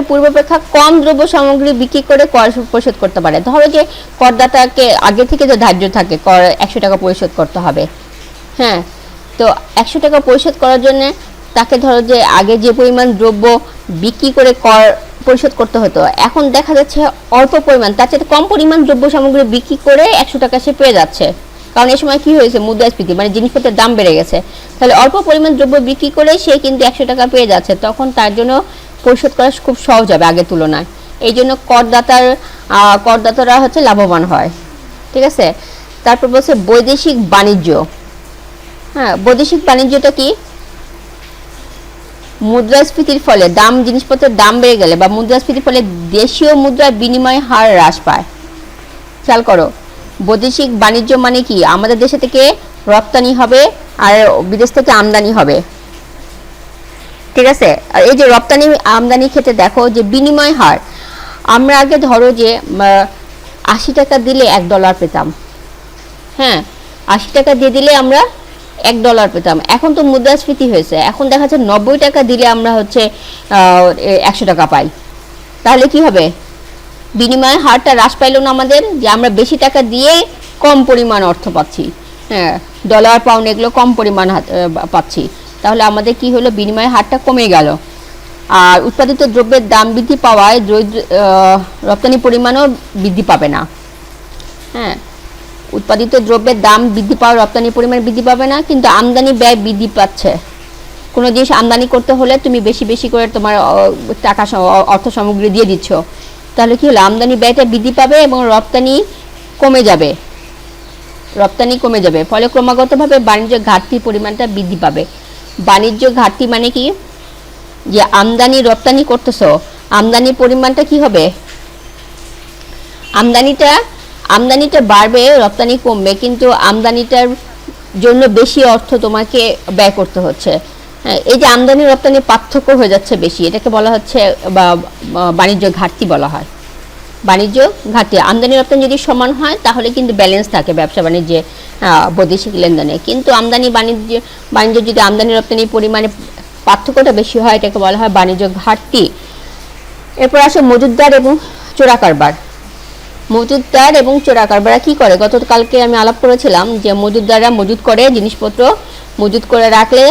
Speaker 1: পূর্বাপেক্ষা কম দ্রব্য সামগ্রী বিক্রি করে কর পরিশোধ করতে পারে। ধরো যে করদাতাকে আগে থেকে যে ধার্য থাকে কর 100 টাকা পরিশোধ করতে হবে। হ্যাঁ, তো 100 টাকা পরিশোধ করার জন্য তাকে ধরো যে আগে যে পরিমাণ দ্রব্য বিক্রি করে কর পরিশোধ করতে হতো, এখন দেখা যাচ্ছে অল্প পরিমাণ, তার চেয়ে কম পরিমাণ দ্রব্য সামগ্রী বিক্রি করে 100 টাকা সে পেয়ে যাচ্ছে। কারণ এই সময় কি হয়েছে, মুদ্রাস্ফীতি, মানে জিনিসপত্রের দাম বেড়ে গেছে। তাহলে অল্প পরিমাণ দ্রব্য বিক্রি করে সে কিন্তু 100 টাকা পেয়ে যাচ্ছে, তখন তার জন্য পরিশোধ করা খুব সহজ হবে আগের তুলনায়। এই জন্য করদাতারা হচ্ছে লাভবান হয়। ঠিক আছে, তারপর বলছে বৈদেশিক বাণিজ্য। হ্যাঁ, বৈদেশিক বাণিজ্যটা কি? মুদ্রাস্ফীতির ফলে জিনিসপত্রের দাম বেড়ে গেলে বা মুদ্রাস্ফীতির ফলে দেশীয় মুদ্রার বিনিময় হার হ্রাস পায়। খেয়াল করো, বৈদেশিক বাণিজ্য মানে কি, আমাদের দেশে থেকে রপ্তানি হবে আর বিদেশ থেকে আমদানি হবে। ঠিক আছে, আর এই যে রপ্তানি আমদানির ক্ষেত্রে দেখো যে বিনিময় হার, আমরা আগে ধরো যে 80 টাকা দিলে $1 পেতাম। হ্যাঁ, 80 টাকা দিয়ে দিলে আমরা $1 পেতাম। এখন তো মুদ্রাস্ফীতি হয়েছে, এখন দেখা যাচ্ছে 90 টাকা দিলে আমরা হচ্ছে 100 টাকা পাই। তাহলে কি হবে, বিনিময় হারটা হ্রাস পাইল না আমাদের, যে আমরা বেশি টাকা দিয়ে কম পরিমাণ অর্থ পাচ্ছি। হ্যাঁ, ডলার পাউন্ড এগুলো কম পরিমাণ পাচ্ছি, তাহলে আমাদের কি হলো, বিনিময় হারটা কমে গেল। আর উৎপাদিত দ্রব্যের দাম বৃদ্ধি পাওয়ায় রপ্তানি পরিমাণও বৃদ্ধি পাবে না। হ্যাঁ, উৎপাদিত দ্রব্যের দাম বৃদ্ধি পাওয়া রপ্তানি পরিমাণ বৃদ্ধি পাবে না, কিন্তু আমদানি ব্যয় বৃদ্ধি পাচ্ছে। কোনো জিনিস আমদানি করতে হলে তুমি বেশি বেশি করে তোমার টাকা অর্থ সামগ্রী দিয়ে দিচ্ছ, তাহলে কি হলো, আমদানি ব্যয়টা বৃদ্ধি পাবে এবং রপ্তানি কমে যাবে। ফলে ক্রমাগতভাবে বাণিজ্য ঘাটতির পরিমাণটা বৃদ্ধি পাবে। বাণিজ্য ঘাটতি মানে কি, যে আমদানি রপ্তানি করতেছো, আমদানির পরিমাণটা কি হবে, আমদানিটা বাড়বে, রপ্তানি কমবে, কিন্তু আমদানিটার জন্য বেশি অর্থ তোমাকে ব্যয় করতে হচ্ছে। হ্যাঁ, এই যে আমদানি রপ্তানি পার্থক্য হয়ে যাচ্ছে বেশি, এটাকে বলা হচ্ছে বা বাণিজ্য ঘাটতি বলা হয়। বাণিজ্য ঘাটতি, আমদানি রপ্তানি যদি সমান হয় তাহলে কিন্তু ব্যালেন্স থাকে ব্যবসা বাণিজ্যে, বৈদেশিক লেনদেনে। কিন্তু বাণিজ্য যদি আমদানি রপ্তানির পরিমাণে পার্থক্যটা বেশি হয়, এটাকে বলা হয় বাণিজ্য ঘাটতি। এরপর আসে মজুতদার এবং চোরা কারবার। মজুতদার এবং চোরা কারবাররা কি করে, গতকালকে আমি আলাপ করেছিলাম যে মজুতদাররা মজুত করে জিনিসপত্র, মজুত করে রাখলে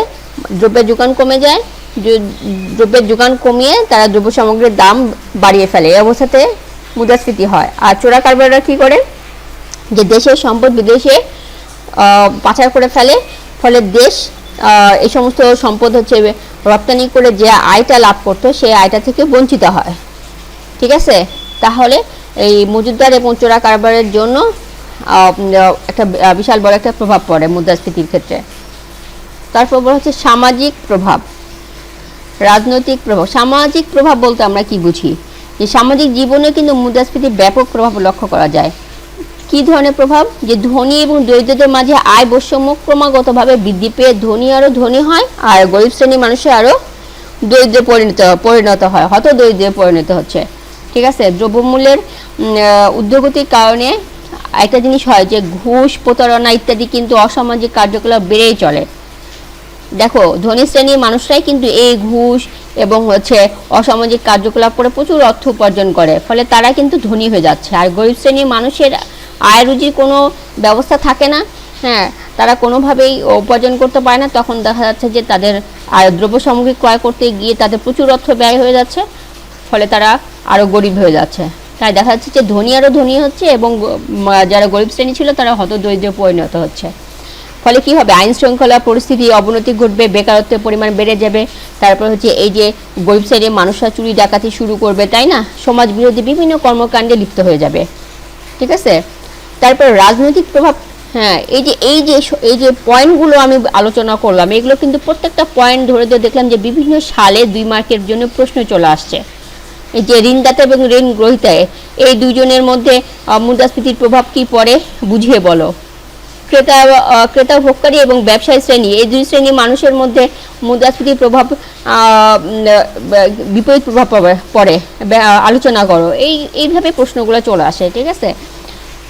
Speaker 1: দ্রব্যের যোগান কমে যায়, দ্রব্যের যোগান কমিয়ে তারা দ্রব্য সামগ্রীর দাম বাড়িয়ে ফেলে, এই অবস্থাতে মুদ্রাস্ফীতি হয়। আর চোরা কারবাররা কি করে, যে দেশের সম্পদ বিদেশে পাচার করে ফেলে, ফলে দেশ এই সমস্ত সম্পদ হচ্ছে রপ্তানি করে যে আয়টা লাভ করতো সেই আয়টা থেকে বঞ্চিত হয়। ঠিক আছে, তাহলে এই মজুতদার এবং চোরা কারবারের জন্য একটা বিশাল বড় একটা প্রভাব পড়ে মুদ্রাস্ফীতির ক্ষেত্রে। তারপর বলা হচ্ছে সামাজিক প্রভাব, রাজনৈতিক প্রভাব। সামাজিক প্রভাব বলতে আমরা কি বুঝি, যে সামাজিক জীবনে কিন্তু মুদ্রাস্ফীতির ব্যাপক প্রভাব লক্ষ্য করা যায়। কি ধরনের প্রভাব, যে ধনী এবং দরিদ্রদের মাঝে আয় বৈষম্য ক্রমাগতভাবে বৃদ্ধি পেয়ে ধনী আরো ধনী হয় আর গরিব শ্রেণীর মানুষের আরো দরিদ্রে পরিণত হয়, হত দরিদ্রে পরিণত হচ্ছে। ঠিক আছে, দ্রব্যমূল্যের ঊর্ধ্বগতির কারণে একটা জিনিস হয় যে ঘুষ, প্রতারণা ইত্যাদি কিন্তু অসামাজিক কার্যকলাপ বেড়েই চলে। দেখো ধনী শ্রেণীর মানুষরাই কিন্তু এই ঘুষ এবং হচ্ছে অসামাজিক কার্যকলাপ করে প্রচুর অর্থ উপার্জন করে, ফলে তারা কিন্তু ধনী হয়ে যাচ্ছে। আর গরিব শ্রেণীর মানুষের আয় রুজির কোনো ব্যবস্থা থাকে না, হ্যাঁ, তারা কোনোভাবেই উপার্জন করতে পারে না। তখন দেখা যাচ্ছে যে তাদের দ্রব্য সামগ্রী ক্রয় করতে গিয়ে তাদের প্রচুর অর্থ ব্যয় হয়ে যাচ্ছে, ফলে তারা আরও গরিব হয়ে যাচ্ছে। তাই দেখা যাচ্ছে যে ধনী আরও ধনী হচ্ছে এবং যারা গরিব শ্রেণী ছিল তারা হতদরিদ্রে পরিণত হচ্ছে। ফলে কি হবে, আইন শৃঙ্খলা পরিস্থিতি অবনতি ঘটবে, বেকারত্বের পরিমাণ বেড়ে যাবে। তারপর হচ্ছে এই যে গরিব শ্রেণীর মানুষরা চুরি ডাকাতি শুরু করবে, তাই না, সমাজ বিরোধী বিভিন্ন কর্মকাণ্ডে লিপ্ত হয়ে যাবে। ঠিক আছে, তারপর রাজনৈতিক প্রভাব। হ্যাঁ, এই যে পয়েন্টগুলো আমি আলোচনা করলাম, এগুলো কিন্তু প্রত্যেকটা পয়েন্ট ধরে ধরে দেখলাম যে বিভিন্ন সালে 2 মার্কের জন্য প্রশ্ন চলে আসছে। এই যে ঋণদাতা এবং ঋণ গ্রহীতায় এই দুজনের মধ্যে মুদ্রাস্ফীতির প্রভাব কি পড়ে বুঝিয়ে বলো। ক্রেতা ভোক্তারি এবং ব্যবসায়ী শ্রেণী, এই 2 শ্রেণীর মানুষের মধ্যে মুদ্রাস্ফীতির প্রভাব বিপরীত প্রভাব পড়ে আলোচনা করো। এইভাবে প্রশ্নগুলো চলে আসে। ঠিক আছে,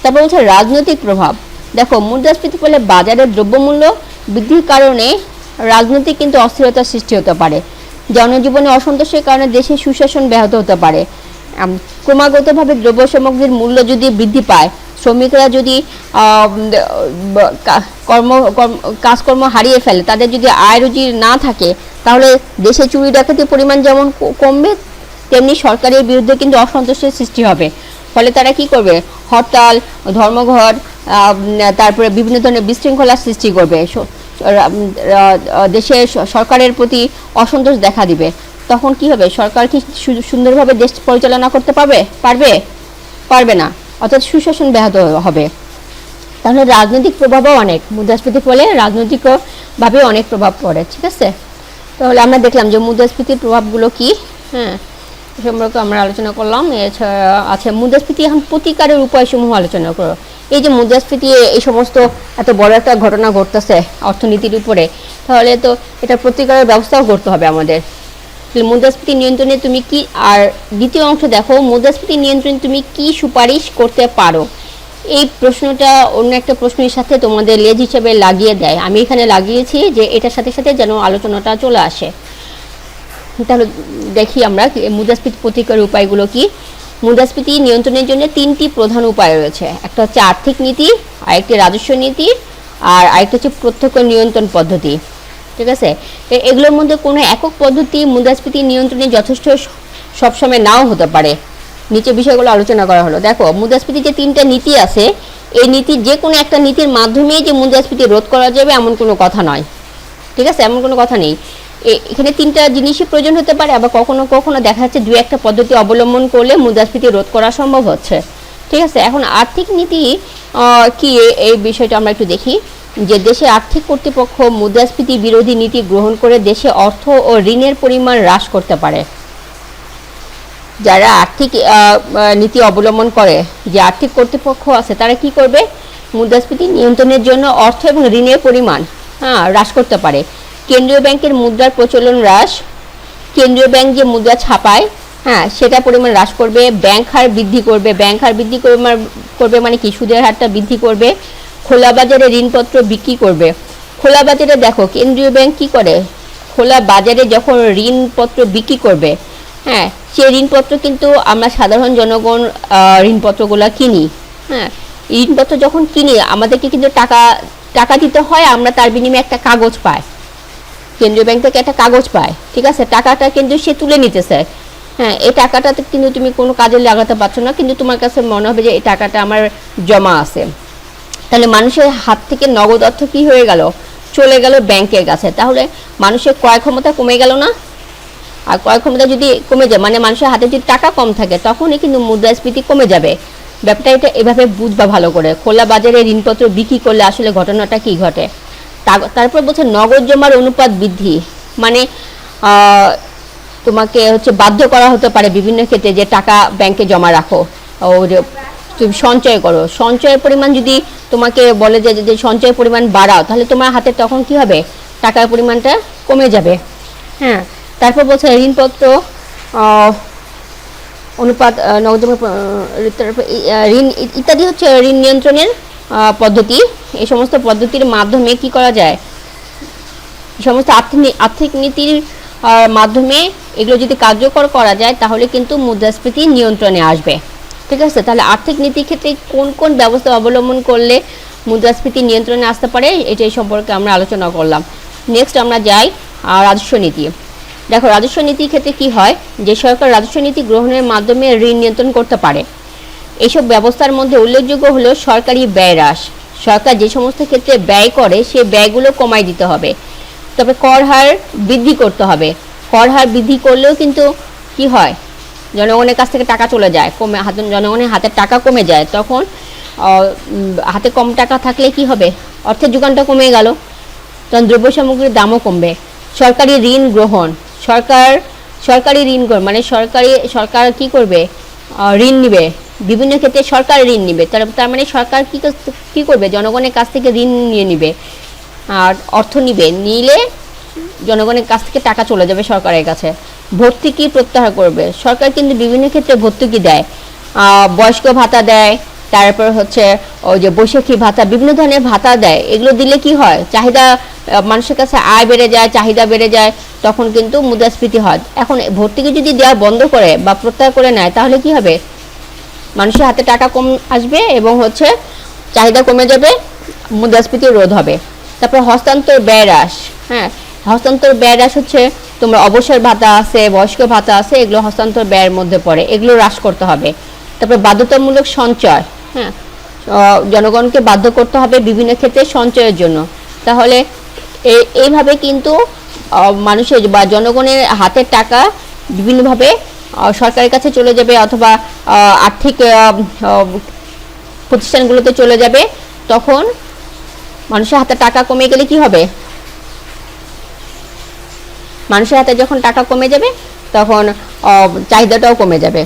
Speaker 1: তারপর হচ্ছে রাজনৈতিক প্রভাব। দেখো মুদ্রাস্ফীতি ফলে বাজারের দ্রব্যমূল্য বৃদ্ধির কারণে রাজনৈতিক কিন্তু অস্থিরতার সৃষ্টি হতে পারে। জনজীবনে অসন্তোষের কারণে দেশের সুশাসন ব্যাহত হতে পারে। ক্রমাগতভাবে দ্রব্য সামগ্রীর মূল্য যদি বৃদ্ধি পায়, শ্রমিকরা যদি কাজকর্ম হারিয়ে ফেলে, তাদের যদি আয় রুজি না থাকে, তাহলে দেশে চুরি ডাকাতির পরিমাণ যেমন কমবে, তেমনি সরকারের বিরুদ্ধে কিন্তু অসন্তোষের সৃষ্টি হবে। ফলে তারা কি করবে, হরতাল, ধর্মঘট, তারপরে বিভিন্ন ধরনের বিশৃঙ্খলার সৃষ্টি করবে, দেশের সরকারের প্রতি অসন্তোষ দেখা দিবে। তখন কি হবে, সরকার কি সুন্দরভাবে দেশ পরিচালনা করতে পারবে না, অর্থাৎ সুশাসন ব্যাহত হবে। তাহলে রাজনৈতিক প্রভাবও অনেক, মুদ্রাস্ফীতির ফলে রাজনৈতিকভাবে অনেক প্রভাব পড়ে। ঠিক আছে, তাহলে আমরা দেখলাম যে মুদ্রাস্ফীতির প্রভাবগুলো কি, হ্যাঁ, সম্পর্কে আমরা আলোচনা করলাম। এছাড়া আছে মুদ্রাস্ফীতি এখন প্রতিকারের উপায়সমূহ আলোচনা করো। এই যে মুদ্রাস্ফীতি এই সমস্ত এত বড় একটা ঘটনা ঘটতেছে অর্থনীতির উপরে, তাহলে তো এটা প্রতিকারের ব্যবস্থাও করতে হবে আমাদের। মুদ্রাস্ফীতি নিয়ন্ত্রণে তুমি কি, আর দ্বিতীয় অংশ দেখো, মুদ্রাস্ফীতি নিয়ন্ত্রণে তুমি কি সুপারিশ করতে পারো। এই প্রশ্নটা অন্য একটা প্রশ্নের সাথে তোমাদের লেজ হিসেবে লাগিয়ে দেয়। আমি এখানে লাগিয়েছি যে এটার সাথে সাথে যেন আলোচনাটা চলে আসে। তাহলে দেখি আমরা মুদ্রাস্ফীতি প্রতিকারের উপায়গুলো কি। মুদ্রাস্ফীতি নিয়ন্ত্রণের জন্য 3টি প্রধান উপায় রয়েছে। একটা হচ্ছে আর্থিক নীতি, আরেকটি রাজস্ব নীতি, আর আরেকটা হচ্ছে প্রত্যক্ষ নিয়ন্ত্রণ পদ্ধতি। ঠিক আছে, এগুলোর মধ্যে কোনো একক পদ্ধতি মুদ্রাস্ফীতি নিয়ন্ত্রণে যথেষ্ট সবসময় নাও হতে পারে। নিচে বিষয়গুলো আলোচনা করা হলো। দেখো মুদ্রাস্ফীতি যে 3টা নীতি আছে, এই নীতির যে কোনো একটা নীতির মাধ্যমেই যে মুদ্রাস্ফীতি রোধ করা যাবে এমন কোনো কথা নয়। ঠিক আছে, এমন কোনো কথা নেই। এখানে 3টা জিনিসই প্রয়োজন হতে পারে, আবার কখনো কখনো দেখা যাচ্ছে 2-1টা পদ্ধতি অবলম্বন করলে মুদ্রাস্ফীতি রোধ করা সম্ভব হচ্ছে। ঠিক আছে, এখন আর্থিক নীতি কি, এই বিষয়টা আমরা একটু দেখি। যে দেশে আর্থিক কর্তৃপক্ষ মুদ্রাস্ফীতি বিরোধী নীতি গ্রহণ করে দেশে অর্থ ও ঋণের পরিমাণ হ্রাস করতে পারে। যারা আর্থিক নীতি অবলম্বন করে, যে আর্থিক কর্তৃপক্ষ আছে, তারা কি করবে, মুদ্রাস্ফীতি নিয়ন্ত্রণের জন্য অর্থ এবং ঋণের পরিমাণ হ্রাস করতে পারে। কেন্দ্রীয় ব্যাংকের মুদ্রার প্রচলন হ্রাস, কেন্দ্রীয় ব্যাংক যে মুদ্রা ছাপায়, সেটা পরিমাণ হ্রাস করবে। ব্যাংক হার বৃদ্ধি করবে মানে কি, সুদের হারটা বৃদ্ধি করবে। খোলা বাজারে ঋণপত্র বিক্রি করবে। খোলা বাজারে দেখো কেন্দ্রীয় ব্যাংক কি করে, খোলা বাজারে যখন ঋণপত্র বিক্রি করবে, সেই ঋণপত্র কিন্তু আমরা সাধারণ জনগণ ঋণপত্রগুলো কিনি। ঋণপত্র যখন কিনি আমাদেরকে কিন্তু টাকা দিতে হয়, আমরা তার বিনিময়ে একটা কাগজ পাই, কেন্দ্রীয় ব্যাংক থেকে একটা কাগজ পায়। ঠিক আছে, টাকাটা কিন্তু সে তুলে নিতেছে। এই টাকাটাতে কিন্তু তুমি কোনো কাজে লাগাতে পারছো না, কিন্তু তোমার কাছে মনে হবে যে এই টাকাটা আমার জমা আছে। তাহলে মানুষের হাত থেকে নগদ অর্থ কি হয়ে গেল, চলে গেল ব্যাংকের কাছে। তাহলে মানুষের ক্রয় ক্ষমতা কমে গেল না? আর ক্রয় ক্ষমতা যদি কমে যায়, মানে মানুষের হাতে যদি টাকা কম থাকে, তখনই কিন্তু মুদ্রাস্ফীতি কমে যাবে। ব্যাপারটা এটা এভাবে বুঝবা ভালো করে। খোলা বাজারে ঋণপত্র বিক্রি করলে আসলে ঘটনাটা কি ঘটে। তারপর বলছে নগদ জমার অনুপাত বৃদ্ধি, মানে তোমাকে হচ্ছে বাধ্য করা হতে পারে বিভিন্ন ক্ষেত্রে যে টাকা ব্যাংকে জমা রাখো, ও তুমি সঞ্চয় করো। সঞ্চয়ের পরিমাণ যদি তোমাকে বলে যে সঞ্চয়ের পরিমাণ বাড়াও, তাহলে তোমার হাতে তখন কি হবে, টাকার পরিমাণটা কমে যাবে। তারপর বলছে ঋণপত্র অনুপাত, নগদ ঋণ ইত্যাদি হচ্ছে ঋণ নিয়ন্ত্রণের পদ্ধতি। এই সমস্ত পদ্ধতির মাধ্যমে কি করা যায়, সমস্ত আর্থিক নীতির মাধ্যমে এগুলো যদি কার্যকর করা যায় তাহলে কিন্তু মুদ্রাস্ফীতি নিয়ন্ত্রণে আসবে। ঠিক আছে, তাহলে আর্থিক নীতির ক্ষেত্রে কোন কোন ব্যবস্থা অবলম্বন করলে মুদ্রাস্ফীতি নিয়ন্ত্রণে আসতে পারে এটাই সম্পর্কে আমরা আলোচনা করলাম। নেক্সট আমরা যাই রাজস্ব নীতি। দেখো, রাজস্ব নীতির ক্ষেত্রে কি হয়, যে সরকার রাজস্ব নীতি গ্রহণের মাধ্যমে ঋণ নিয়ন্ত্রণ করতে পারে। এইসব ব্যবস্থার মধ্যে উল্লেখযোগ্য হলো সরকারি ব্যয় হ্রাস। সরকার যে সমস্ত ক্ষেত্রে ব্যয় করে সেই ব্যয়গুলো কমাই দিতে হবে। তবে কর হার বৃদ্ধি করতে হবে। কর হার বৃদ্ধি করলেও কিন্তু কি হয়, জনগণের কাছ থেকে টাকা চলে যায়, জনগণের হাতের টাকা কমে যায়। তখন হাতে কম টাকা থাকলে কি হবে, অর্থের যোগানটা কমে গেল, তখন দ্রব্য সামগ্রীর দামও কমবে। সরকারি ঋণ গ্রহণ, সরকারি ঋণ গ্রহণ মানে সরকার কি করবে, ঋণ নিবে, বিভিন্ন ক্ষেত্রে সরকার ঋণ নিবে। তার মানে সরকার কি করবে, জনগণের কাছ থেকে ঋণ নিয়ে নিবে আর অর্থ নিলে জনগণের কাছ থেকে টাকা চলে যাবে সরকারের কাছে। ভর্তুকি প্রত্যাহার করবে। সরকার কিন্তু বিভিন্ন ক্ষেত্রে ভর্তুকি দেয়, বয়স্ক ভাতা দেয়, তারপর হচ্ছে ওই যে বৈশাখী ভাতা, বিভিন্ন ধরনের ভাতা দেয়। এগুলো দিলে কি হয়, চাহিদা, মানুষের কাছে আয় বেড়ে যায়, চাহিদা বেড়ে যায়, তখন কিন্তু মুদ্রাস্ফীতি হয়। এখন ভর্তুকি যদি দেওয়া বন্ধ করে বা প্রত্যাহার করে নেয় তাহলে কি হবে, মানুষের হাতে টাকা কম আসবে এবং হচ্ছে চাহিদা কমে যাবে, মুদ্রাস্ফীতি রোধ হবে। তারপর হস্তান্তর ব্যয় হ্রাস। হ্যাঁ, হস্তান্তর ব্যয় হ্রাস হচ্ছে তোমার অবসর ভাতা আছে, বয়স্ক ভাতা আছে, এগুলো হস্তান্তর ব্যয়ের মধ্যে পড়ে, এগুলো হ্রাস করতে হবে। তারপর বাধ্যতামূলক সঞ্চয়। হ্যাঁ, জনগণকে বাধ্য করতে হবে বিভিন্ন ক্ষেত্রে সঞ্চয়ের জন্য। তাহলে এইভাবে কিন্তু মানুষের বা জনগণের হাতের টাকা বিভিন্নভাবে সরকারের কাছে চলে যাবে অথবা আর্থিক প্রতিষ্ঠানগুলোতে চলে যাবে। তখন মানুষের হাতে টাকা কমে গেলে কি হবে, মানুষের হাতে যখন টাকা কমে যাবে তখন চাহিদাটাও কমে যাবে,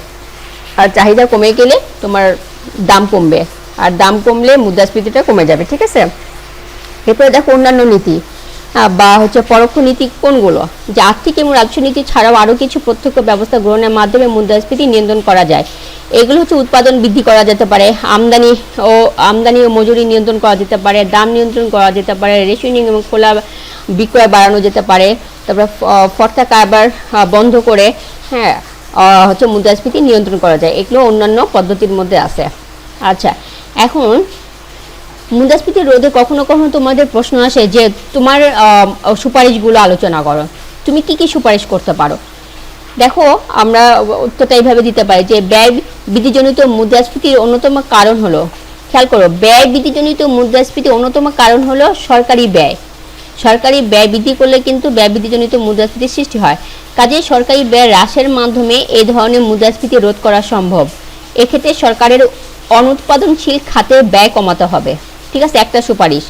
Speaker 1: আর চাহিদা কমে গেলে তোমার দাম কমবে, আর দাম কমলে মুদ্রাস্ফীতিটা কমে যাবে। ঠিক আছে, এরপরে দেখো অন্যান্য নীতি বা হচ্ছে পরোক্ষ নীতি কোনগুলো, যে আর্থিক এবং রাজস্ব নীতি ছাড়াও আরও কিছু প্রত্যক্ষ ব্যবস্থা গ্রহণের মাধ্যমে মুদ্রাস্ফীতি নিয়ন্ত্রণ করা যায়। এগুলো হচ্ছে উৎপাদন বৃদ্ধি করা যেতে পারে, আমদানি ও মজুরি নিয়ন্ত্রণ করা যেতে পারে, দাম নিয়ন্ত্রণ করা যেতে পারে, রেশনিং এবং খোলা বিক্রয় বাড়ানো যেতে পারে। তারপরে ফর্তা কারবার বন্ধ করে হ্যাঁ হচ্ছে মুদ্রাস্ফীতি নিয়ন্ত্রণ করা যায়। এগুলো অন্যান্য পদ্ধতির মধ্যে আছে। আচ্ছা, এখন মুদ্রাস্ফীতি রোধে কখনো কখনো তোমাদের প্রশ্ন আসে যে তোমার সুপারিশগুলো আলোচনা করো, তুমি কি কি সুপারিশ করতে পারো। দেখো, আমরা উত্তরটা এইভাবে দিতে পারি যে ব্যয় বৃদ্ধিজনিত মুদ্রাস্ফীতির অন্যতম কারণ হলো, খেয়াল করো, ব্যয় বৃদ্ধিজনিত মুদ্রাস্ফীতির অন্যতম কারণ হলো সরকারি ব্যয়। সরকারি ব্যয় বৃদ্ধি করলে কিন্তু ব্যয় বৃদ্ধিজনিত মুদ্রাস্ফীতির সৃষ্টি হয়। কাজেই সরকারি ব্যয় হ্রাসের মাধ্যমে এই ধরনের মুদ্রাস্ফীতি রোধ করা সম্ভব। এক্ষেত্রে সরকারের অনুৎপাদনশীল খাতে ব্যয় কমাতে হবে। ঠিক আছে, একটা সুপারিশ।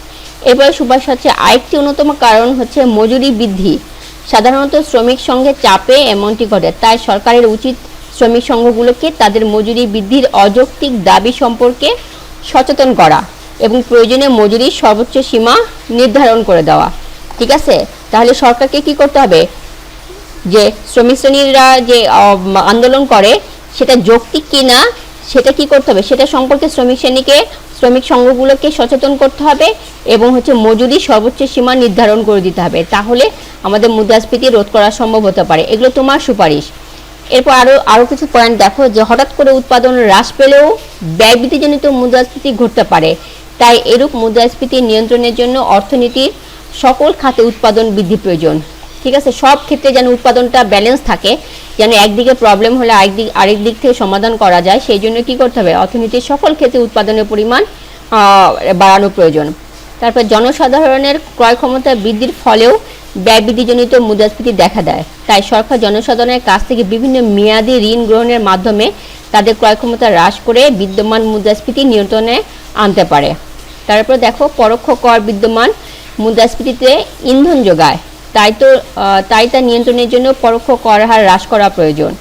Speaker 1: এরপরে সুপারিশ হচ্ছে আরেকটি অন্যতম কারণ হচ্ছে মজুরি বৃদ্ধি। সাধারণত শ্রমিক সংঘের চাপে এমনটি ঘটে, তাই সরকারের উচিত শ্রমিক সংঘগুলোকে তাদের মজুরি বৃদ্ধির অযৌক্তিক দাবি সম্পর্কে সচেতন করা এবং প্রয়োজনে মজুরির সর্বোচ্চ সীমা নির্ধারণ করে দেওয়া। ঠিক আছে, তাহলে সরকারকে কি করতে হবে, যে শ্রমিক শ্রেণীরা যে আন্দোলন করে সেটা যৌক্তিক কিনা সেটা কি করতে হবে, সেটা সম্পর্কে শ্রমিক সংঘগুলোকে সচেতন করতে হবে এবং হচ্ছে মজুরি সর্বোচ্চ সীমা নির্ধারণ করে দিতে হবে। তাহলে আমাদের মুদ্রাস্ফীতি রোধ করা সম্ভব হতে পারে। এগুলো তোমার সুপারিশ। এরপর আরও কিছু পয়েন্ট দেখো, যে হঠাৎ করে উৎপাদন হ্রাস পেলেও ব্যয় বৃদ্ধিজনিত মুদ্রাস্ফীতি ঘটতে পারে। তাই এরূপ মুদ্রাস্ফীতি নিয়ন্ত্রণের জন্য অর্থনীতির সকল খাতে উৎপাদন বৃদ্ধি প্রয়োজন। ঠিক আছে, সব ক্ষেত্রে যেন উৎপাদনটা ব্যালেন্স থাকে, যেন একদিকে প্রবলেম হলে আরেক দিক থেকে সমাধান করা যায়, সেই জন্য কি করতে হবে, অর্থনীতির সকল ক্ষেত্রে উৎপাদনের পরিমাণ বাড়ানো প্রয়োজন। তারপর জনসাধারণের ক্রয় ক্ষমতা বৃদ্ধির ফলেও ব্যয় বৃদ্ধিজনিত মুদ্রাস্ফীতি দেখা দেয়। তাই সরকার জনসাধারণের কাছ থেকে বিভিন্ন মেয়াদী ঋণ গ্রহণের মাধ্যমে তাদের ক্রয় ক্ষমতা হ্রাস করে বিদ্যমান মুদ্রাস্ফীতি নিয়ন্ত্রণে আনতে পারে। তারপর দেখো, পরোক্ষ কর বিদ্যমান মুদ্রাস্ফীতিতে ইন্ধন যোগায়, তাই তা নিয়ন্ত্রণের জন্য পরোক্ষ কর হার হ্রাস করা প্রয়োজন।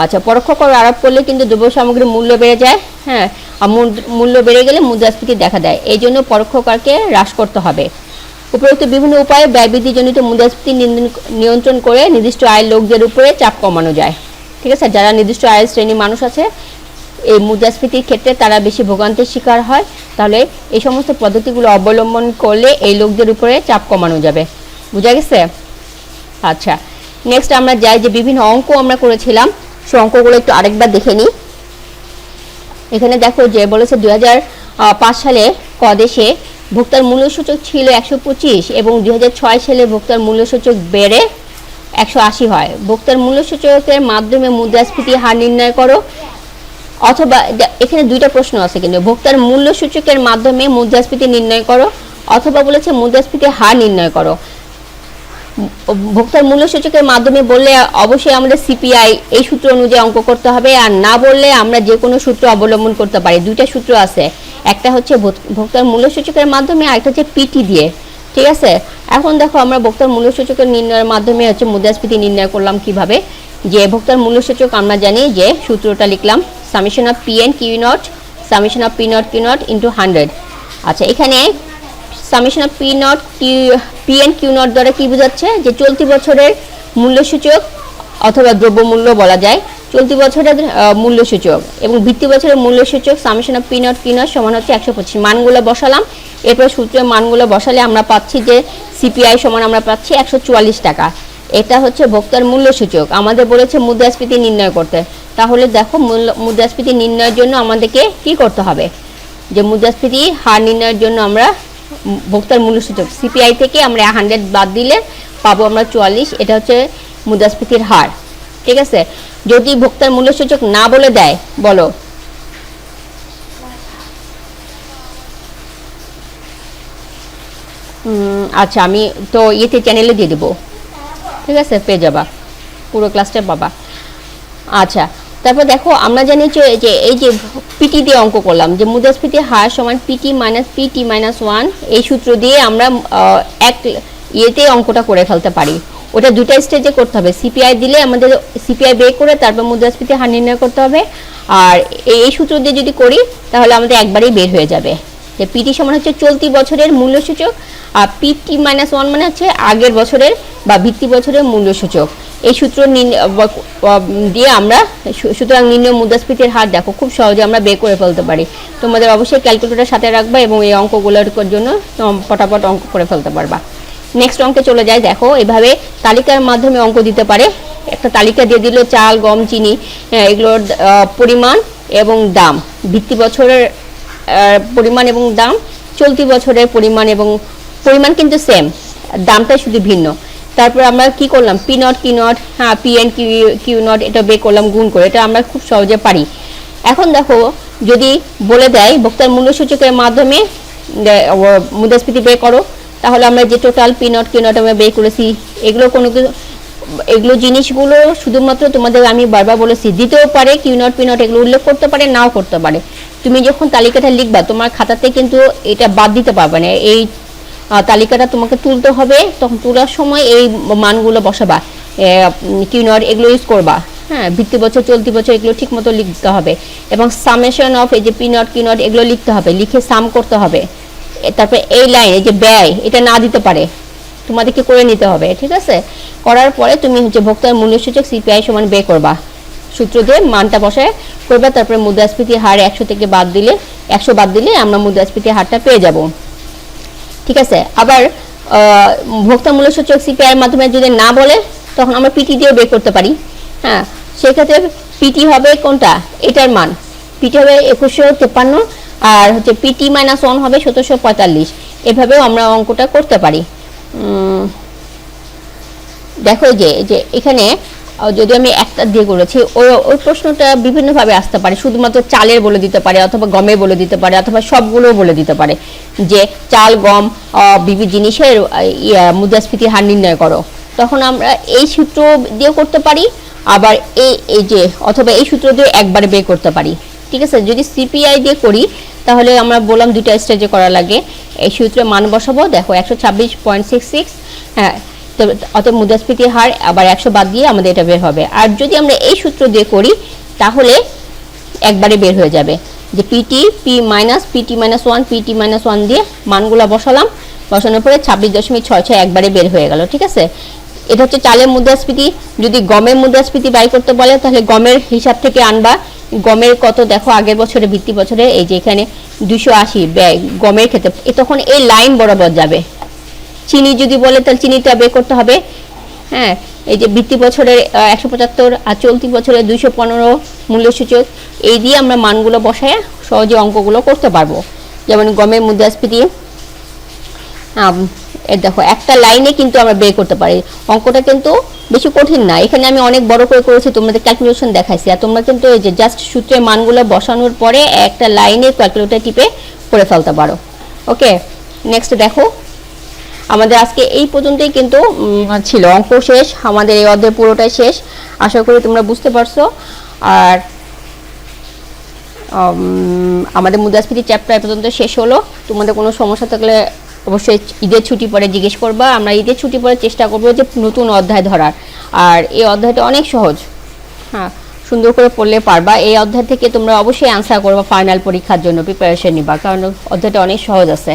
Speaker 1: আচ্ছা, পরোক্ষ কর আরোপ করলে কিন্তু দ্রব্য সামগ্রীর মূল্য বেড়ে যায়। হ্যাঁ, মূল্য বেড়ে গেলে মুদ্রাস্ফীতি দেখা দেয়, এই জন্য পরোক্ষ করকে হ্রাস করতে হবে। উপরোক্ত বিভিন্ন উপায়ে ব্যয় বৃদ্ধিজনিত মুদ্রাস্ফীতি নিয়ন্ত্রণ করে নির্দিষ্ট আয়ের লোকদের উপরে চাপ কমানো যায়। ঠিক আছে, যারা নির্দিষ্ট আয়ের শ্রেণীর মানুষ আছে এই মুদ্রাস্ফীতির ক্ষেত্রে তারা বেশি ভোগান্তির শিকার হয়, তাহলে এই সমস্ত পদ্ধতিগুলো অবলম্বন করলে এই লোকদের উপরে চাপ কমানো যাবে। বুঝা গেছে? আচ্ছা, নেক্সট আমরা যাই যে বিভিন্ন অঙ্ক আমরা করেছিলাম, সেই অঙ্কগুলো একটু আরেকবার দেখে নিই। এখানে দেখো যে বলেছে 2005 সালে ক দেশে ভোক্তার মূল্যসূচক ছিল 125 এবং 2006 সালে ভোক্তার মূল্যসূচক বেড়ে 180 হয়। ভোক্তার মূল্যসূচকের মাধ্যমে মুদ্রাস্ফীতি হার নির্ণয় করো, অথবা এখানে দুইটা প্রশ্ন আছে কিন্তু, ভোক্তার মূল্যসূচকের মাধ্যমে মুদ্রাস্ফীতি নির্ণয় করো অথবা বলেছে মুদ্রাস্ফীতি হার নির্ণয় করো। ভোক্তার মূল্যসূচকের মাধ্যমে বললে অবশ্যই আমাদের সিপিআই এই সূত্র অনুযায়ী অঙ্ক করতে হবে, আর না বললে আমরা যে কোনো সূত্র অবলম্বন করতে পারি। দুইটা সূত্র আছে, একটা হচ্ছে ভোক্তার মূল্যসূচকের মাধ্যমে, আর একটা হচ্ছে পিটি দিয়ে। ঠিক আছে, এখন দেখো আমরা ভোক্তার মূল্যসূচকের নির্ণয়ের মাধ্যমে হচ্ছে মুদ্রাস্ফীতি নির্ণয় করলাম কিভাবে। যে ভোক্তার মূল্যসূচক আমরা জানি যে সূত্রটা লিখলাম, summation of P N Q not summation of P not Q not into 100। আচ্ছা, এখানে summation of P N Q not দ্বারা কি বোঝাচ্ছে, যে চলতি বছরের মূল্যসূচক অথবা দ্রব্যমূল্য বলা যায়, চলতি বছরের মূল্যসূচক এবং ভিত্তি বছরের মূল্যসূচক summation of P not Q nought সমান হচ্ছে 125। মানগুলো বসালাম, এরপর সূত্রের মানগুলো বসালে আমরা পাচ্ছি যে সিপিআই সমান আমরা পাচ্ছি 144 টাকা। এটা হচ্ছে ভোক্তার মূল্যসূচক। আমাদের বলেছে মুদ্রাস্ফীতি নির্ণয় করতে, তাহলে দেখো মুদ্রাস্ফীতি নির্ণয়ের জন্য আমাদেরকে কি করতে হবে, যে মুদ্রাস্ফীতি হার নির্ণয়ের জন্য আমরা ভোক্তার মূল্যসূচক সিপিআই থেকে আমরা 100 বাদ দিলে পাবো আমরা 44। এটা হচ্ছে মুদ্রাস্ফীতির হার। ঠিক আছে, যদি ভোক্তার মূল্যসূচক না বলে দেয়, বলো। আচ্ছা, আমি তো ইয়েতে চ্যানেলে দিয়ে দেবো। ঠিক আছে, পেয়ে যাবা, পুরো ক্লাসটা পাবা। আচ্ছা, তারপর দেখো আমরা জানি যে এই যে পিটি দিয়ে অঙ্ক করলাম, যে মুদ্রাস্ফীতির হার সমান পিটি মাইনাস 1, এই সূত্র দিয়ে আমরা এক ইয়েতে অঙ্কটা করে ফেলতে পারি। ওটা দুটা স্টেজে করতে হবে, সিপিআই দিলে আমাদের সিপিআই বের করে তারপর মুদ্রাস্ফীতির হার নির্ণয় করতে হবে, আর এই সূত্র দিয়ে যদি করি তাহলে আমাদের একবারেই বের হয়ে যাবে। যে পিটি সমান হচ্ছে চলতি বছরের মূল্যসূচক, আর পিটি মাইনাস 1 মানে হচ্ছে আগের বছরের বা ভিত্তি বছরের মূল্যসূচক। এই সূত্র দিয়ে আমরা সুতরাং নির্ণয় মুদ্রাস্ফীতির হার দেখো খুব সহজে আমরা বের করে ফেলতে পারি। তোমাদের অবশ্যই ক্যালকুলেটর সাথে রাখবা এবং এই অঙ্কগুলোর জন্য ফটাফট অঙ্ক করে ফেলতে পারবা। নেক্সট অঙ্কে চলে যায়। দেখো এভাবে তালিকার মাধ্যমে অঙ্ক দিতে পারে। একটা তালিকা দিয়ে দিল চাল, গম, চিনি, এগুলোর পরিমাণ এবং দাম, ভিত্তি বছরের পরিমাণ এবং দাম, চলতি বছরের পরিমাণ এবং পরিমাণ কিন্তু সেম, দামটা শুধু ভিন্ন। তারপর আমরা কি করলাম, পি নট কিউ নট, হ্যাঁ পি এন কিউ নট, এটা বের করলাম গুণ করে, এটা আমরা খুব সহজে পারি। এখন দেখো যদি বলে দেয় ভোক্তার মূল্যসূচকের মাধ্যমে মুদ্রাস্ফীতি বের করো, তাহলে আমরা যে total P not Q not আমরা বের করেছি, এগুলো জিনিসগুলো শুধুমাত্র তোমাদের আমি বারবার বলেছি দিতেও পারে, কিউ নট পি নট এগুলো উল্লেখ করতে পারে, নাও করতে পারে। তুমি যখন তালিকাটা লিখবা তোমার খাতাতে কিন্তু এটা বাদ দিতে পারবে না, এই তালিকাটা তোমাকে তুলতে হবে, তখন তোলার সময় এই মানগুলো বসাবা, কিউ নট এগুলো ইউজ করবা। হ্যাঁ, ভিত্তি বছর, চলতি বছর এগুলো ঠিক মতো লিখতে হবে, এবং সামেশন অফ এই যে পি নট কিউ নট এগুলো লিখতে হবে, লিখে সাম করতে হবে। তারপরে এই লাইন, এই যে ব্যয়, এটা না দিতে পারে, তোমাদেরকে করে নিতে হবে। ঠিক আছে, করার পরে তুমি হচ্ছে ভোক্তার মূল্যসূচক সিপিআই সমান বের করবা, সূত্র দিয়ে মানটা বসায় করবা। তারপরে মুদ্রাস্ফীতির হার 100 থেকে বাদ দিলে, 100 বাদ দিলে আমরা মুদ্রাস্ফীতির হারটা পেয়ে যাব। ঠিক আছে, আবার ভোক্তা মূল্যসূচক সিপিআই এর মাধ্যমে যদি না বলে তখন আমরা পিটি দিয়ে বের করতে পারি। হ্যাঁ, সেক্ষেত্রে পিটি হবে কোনটা, এটার মান পিটি হবে 2153, আর হচ্ছে পিটি মাইনাস 1 হবে 1745। এভাবেও আমরা অঙ্কটা করতে পারি। দেখো যে এখানে যদি আমি একটা দিয়ে করেছি, ওই প্রশ্নটা বিভিন্নভাবে আসতে পারে, শুধুমাত্র চালের বলে দিতে পারে, অথবা গমের বলে দিতে পারে, অথবা সবগুলো বলে দিতে পারে যে চাল, গম, বিভিন্ন জিনিসের মুদ্রাস্ফীতির হার নির্ণয় করো। তখন আমরা এই সূত্র দিয়ে করতে পারি, আবার এই যে অথবা এই সূত্র দিয়ে একবারে বের করতে পারি। ঠিক আছে, যদি সিপিআই দিয়ে করি তাহলে আমরা বললাম দুইটা স্টেজে করা লাগে। এই সূত্রে মান বসাবো, দেখো 126.66, হ্যাঁ, অতএব মুদ্রাস্ফীতির হার আবার 100 বাদ দিয়ে আমাদের এটা বের হবে। আর যদি আমরা এই সূত্র দিয়ে করি তাহলে একবারে বের হয়ে যাবে, যে পিটি মাইনাস 1 দিয়ে মানগুলো বসালাম, বসানোর পরে 26.66 একবারে বের হয়ে গেল। ঠিক আছে, এটা হচ্ছে চালের মুদ্রাস্ফীতি। যদি গমের মুদ্রাস্ফীতি বাই করতে বলে তাহলে গমের হিসাব থেকে আনবা, গমের কত দেখো আগের বছরে, ভিত্তি বছরে, এই যে এখানে 280 ব্যয় গমের ক্ষেত্রে, তখন এই লাইন বরাবর যাবে। চিনি যদি বলে তাহলে চিনিটা বের করতে হবে। হ্যাঁ, এই যে বৃত্তি বছরের 175 আর চলতি বছরের 215 মূল্যসূচক, এই দিয়ে আমরা মানগুলো বসায় সহজে অঙ্কগুলো করতে পারবো। যেমন গমের মুদ্রাস্ফীতি, দেখো একটা লাইনে কিন্তু আমরা বের করতে পারি। অঙ্কটা কিন্তু বেশি কঠিন না, এখানে আমি অনেক বড় করে করেছি, তোমাদের ক্যালকুলেশন দেখাইছি, আর তোমরা কিন্তু এই যে জাস্ট সূত্রের মানগুলো বসানোর পরে একটা লাইনে ক্যালকুলেটর টিপে করে ফেলতে পারো। ওকে, নেক্সট দেখো, আমাদের আজকে এই পর্যন্তই কিন্তু ছিল, অঙ্ক শেষ, আমাদের এই অধ্যায় পুরোটাই শেষ। আশা করি তোমরা বুঝতে পারছো। আর আমাদের মুদ্রাস্ফীতি চ্যাপ্টার পর্যন্ত শেষ হলো। তোমাদের কোনো সমস্যা থাকলে অবশ্যই ঈদের ছুটি পরে জিজ্ঞেস করবা। আমরা ঈদের ছুটি পরে চেষ্টা করবো যে নতুন অধ্যায় ধরার। আর এই অধ্যায়টা অনেক সহজ, হ্যাঁ, সুন্দর করে পড়লে পারবা। এই অধ্যায় থেকে তোমরা অবশ্যই আনসার করবা, ফাইনাল পরীক্ষার জন্য প্রিপারেশন নিবা, কারণ অধ্যায়টা অনেক সহজ আছে।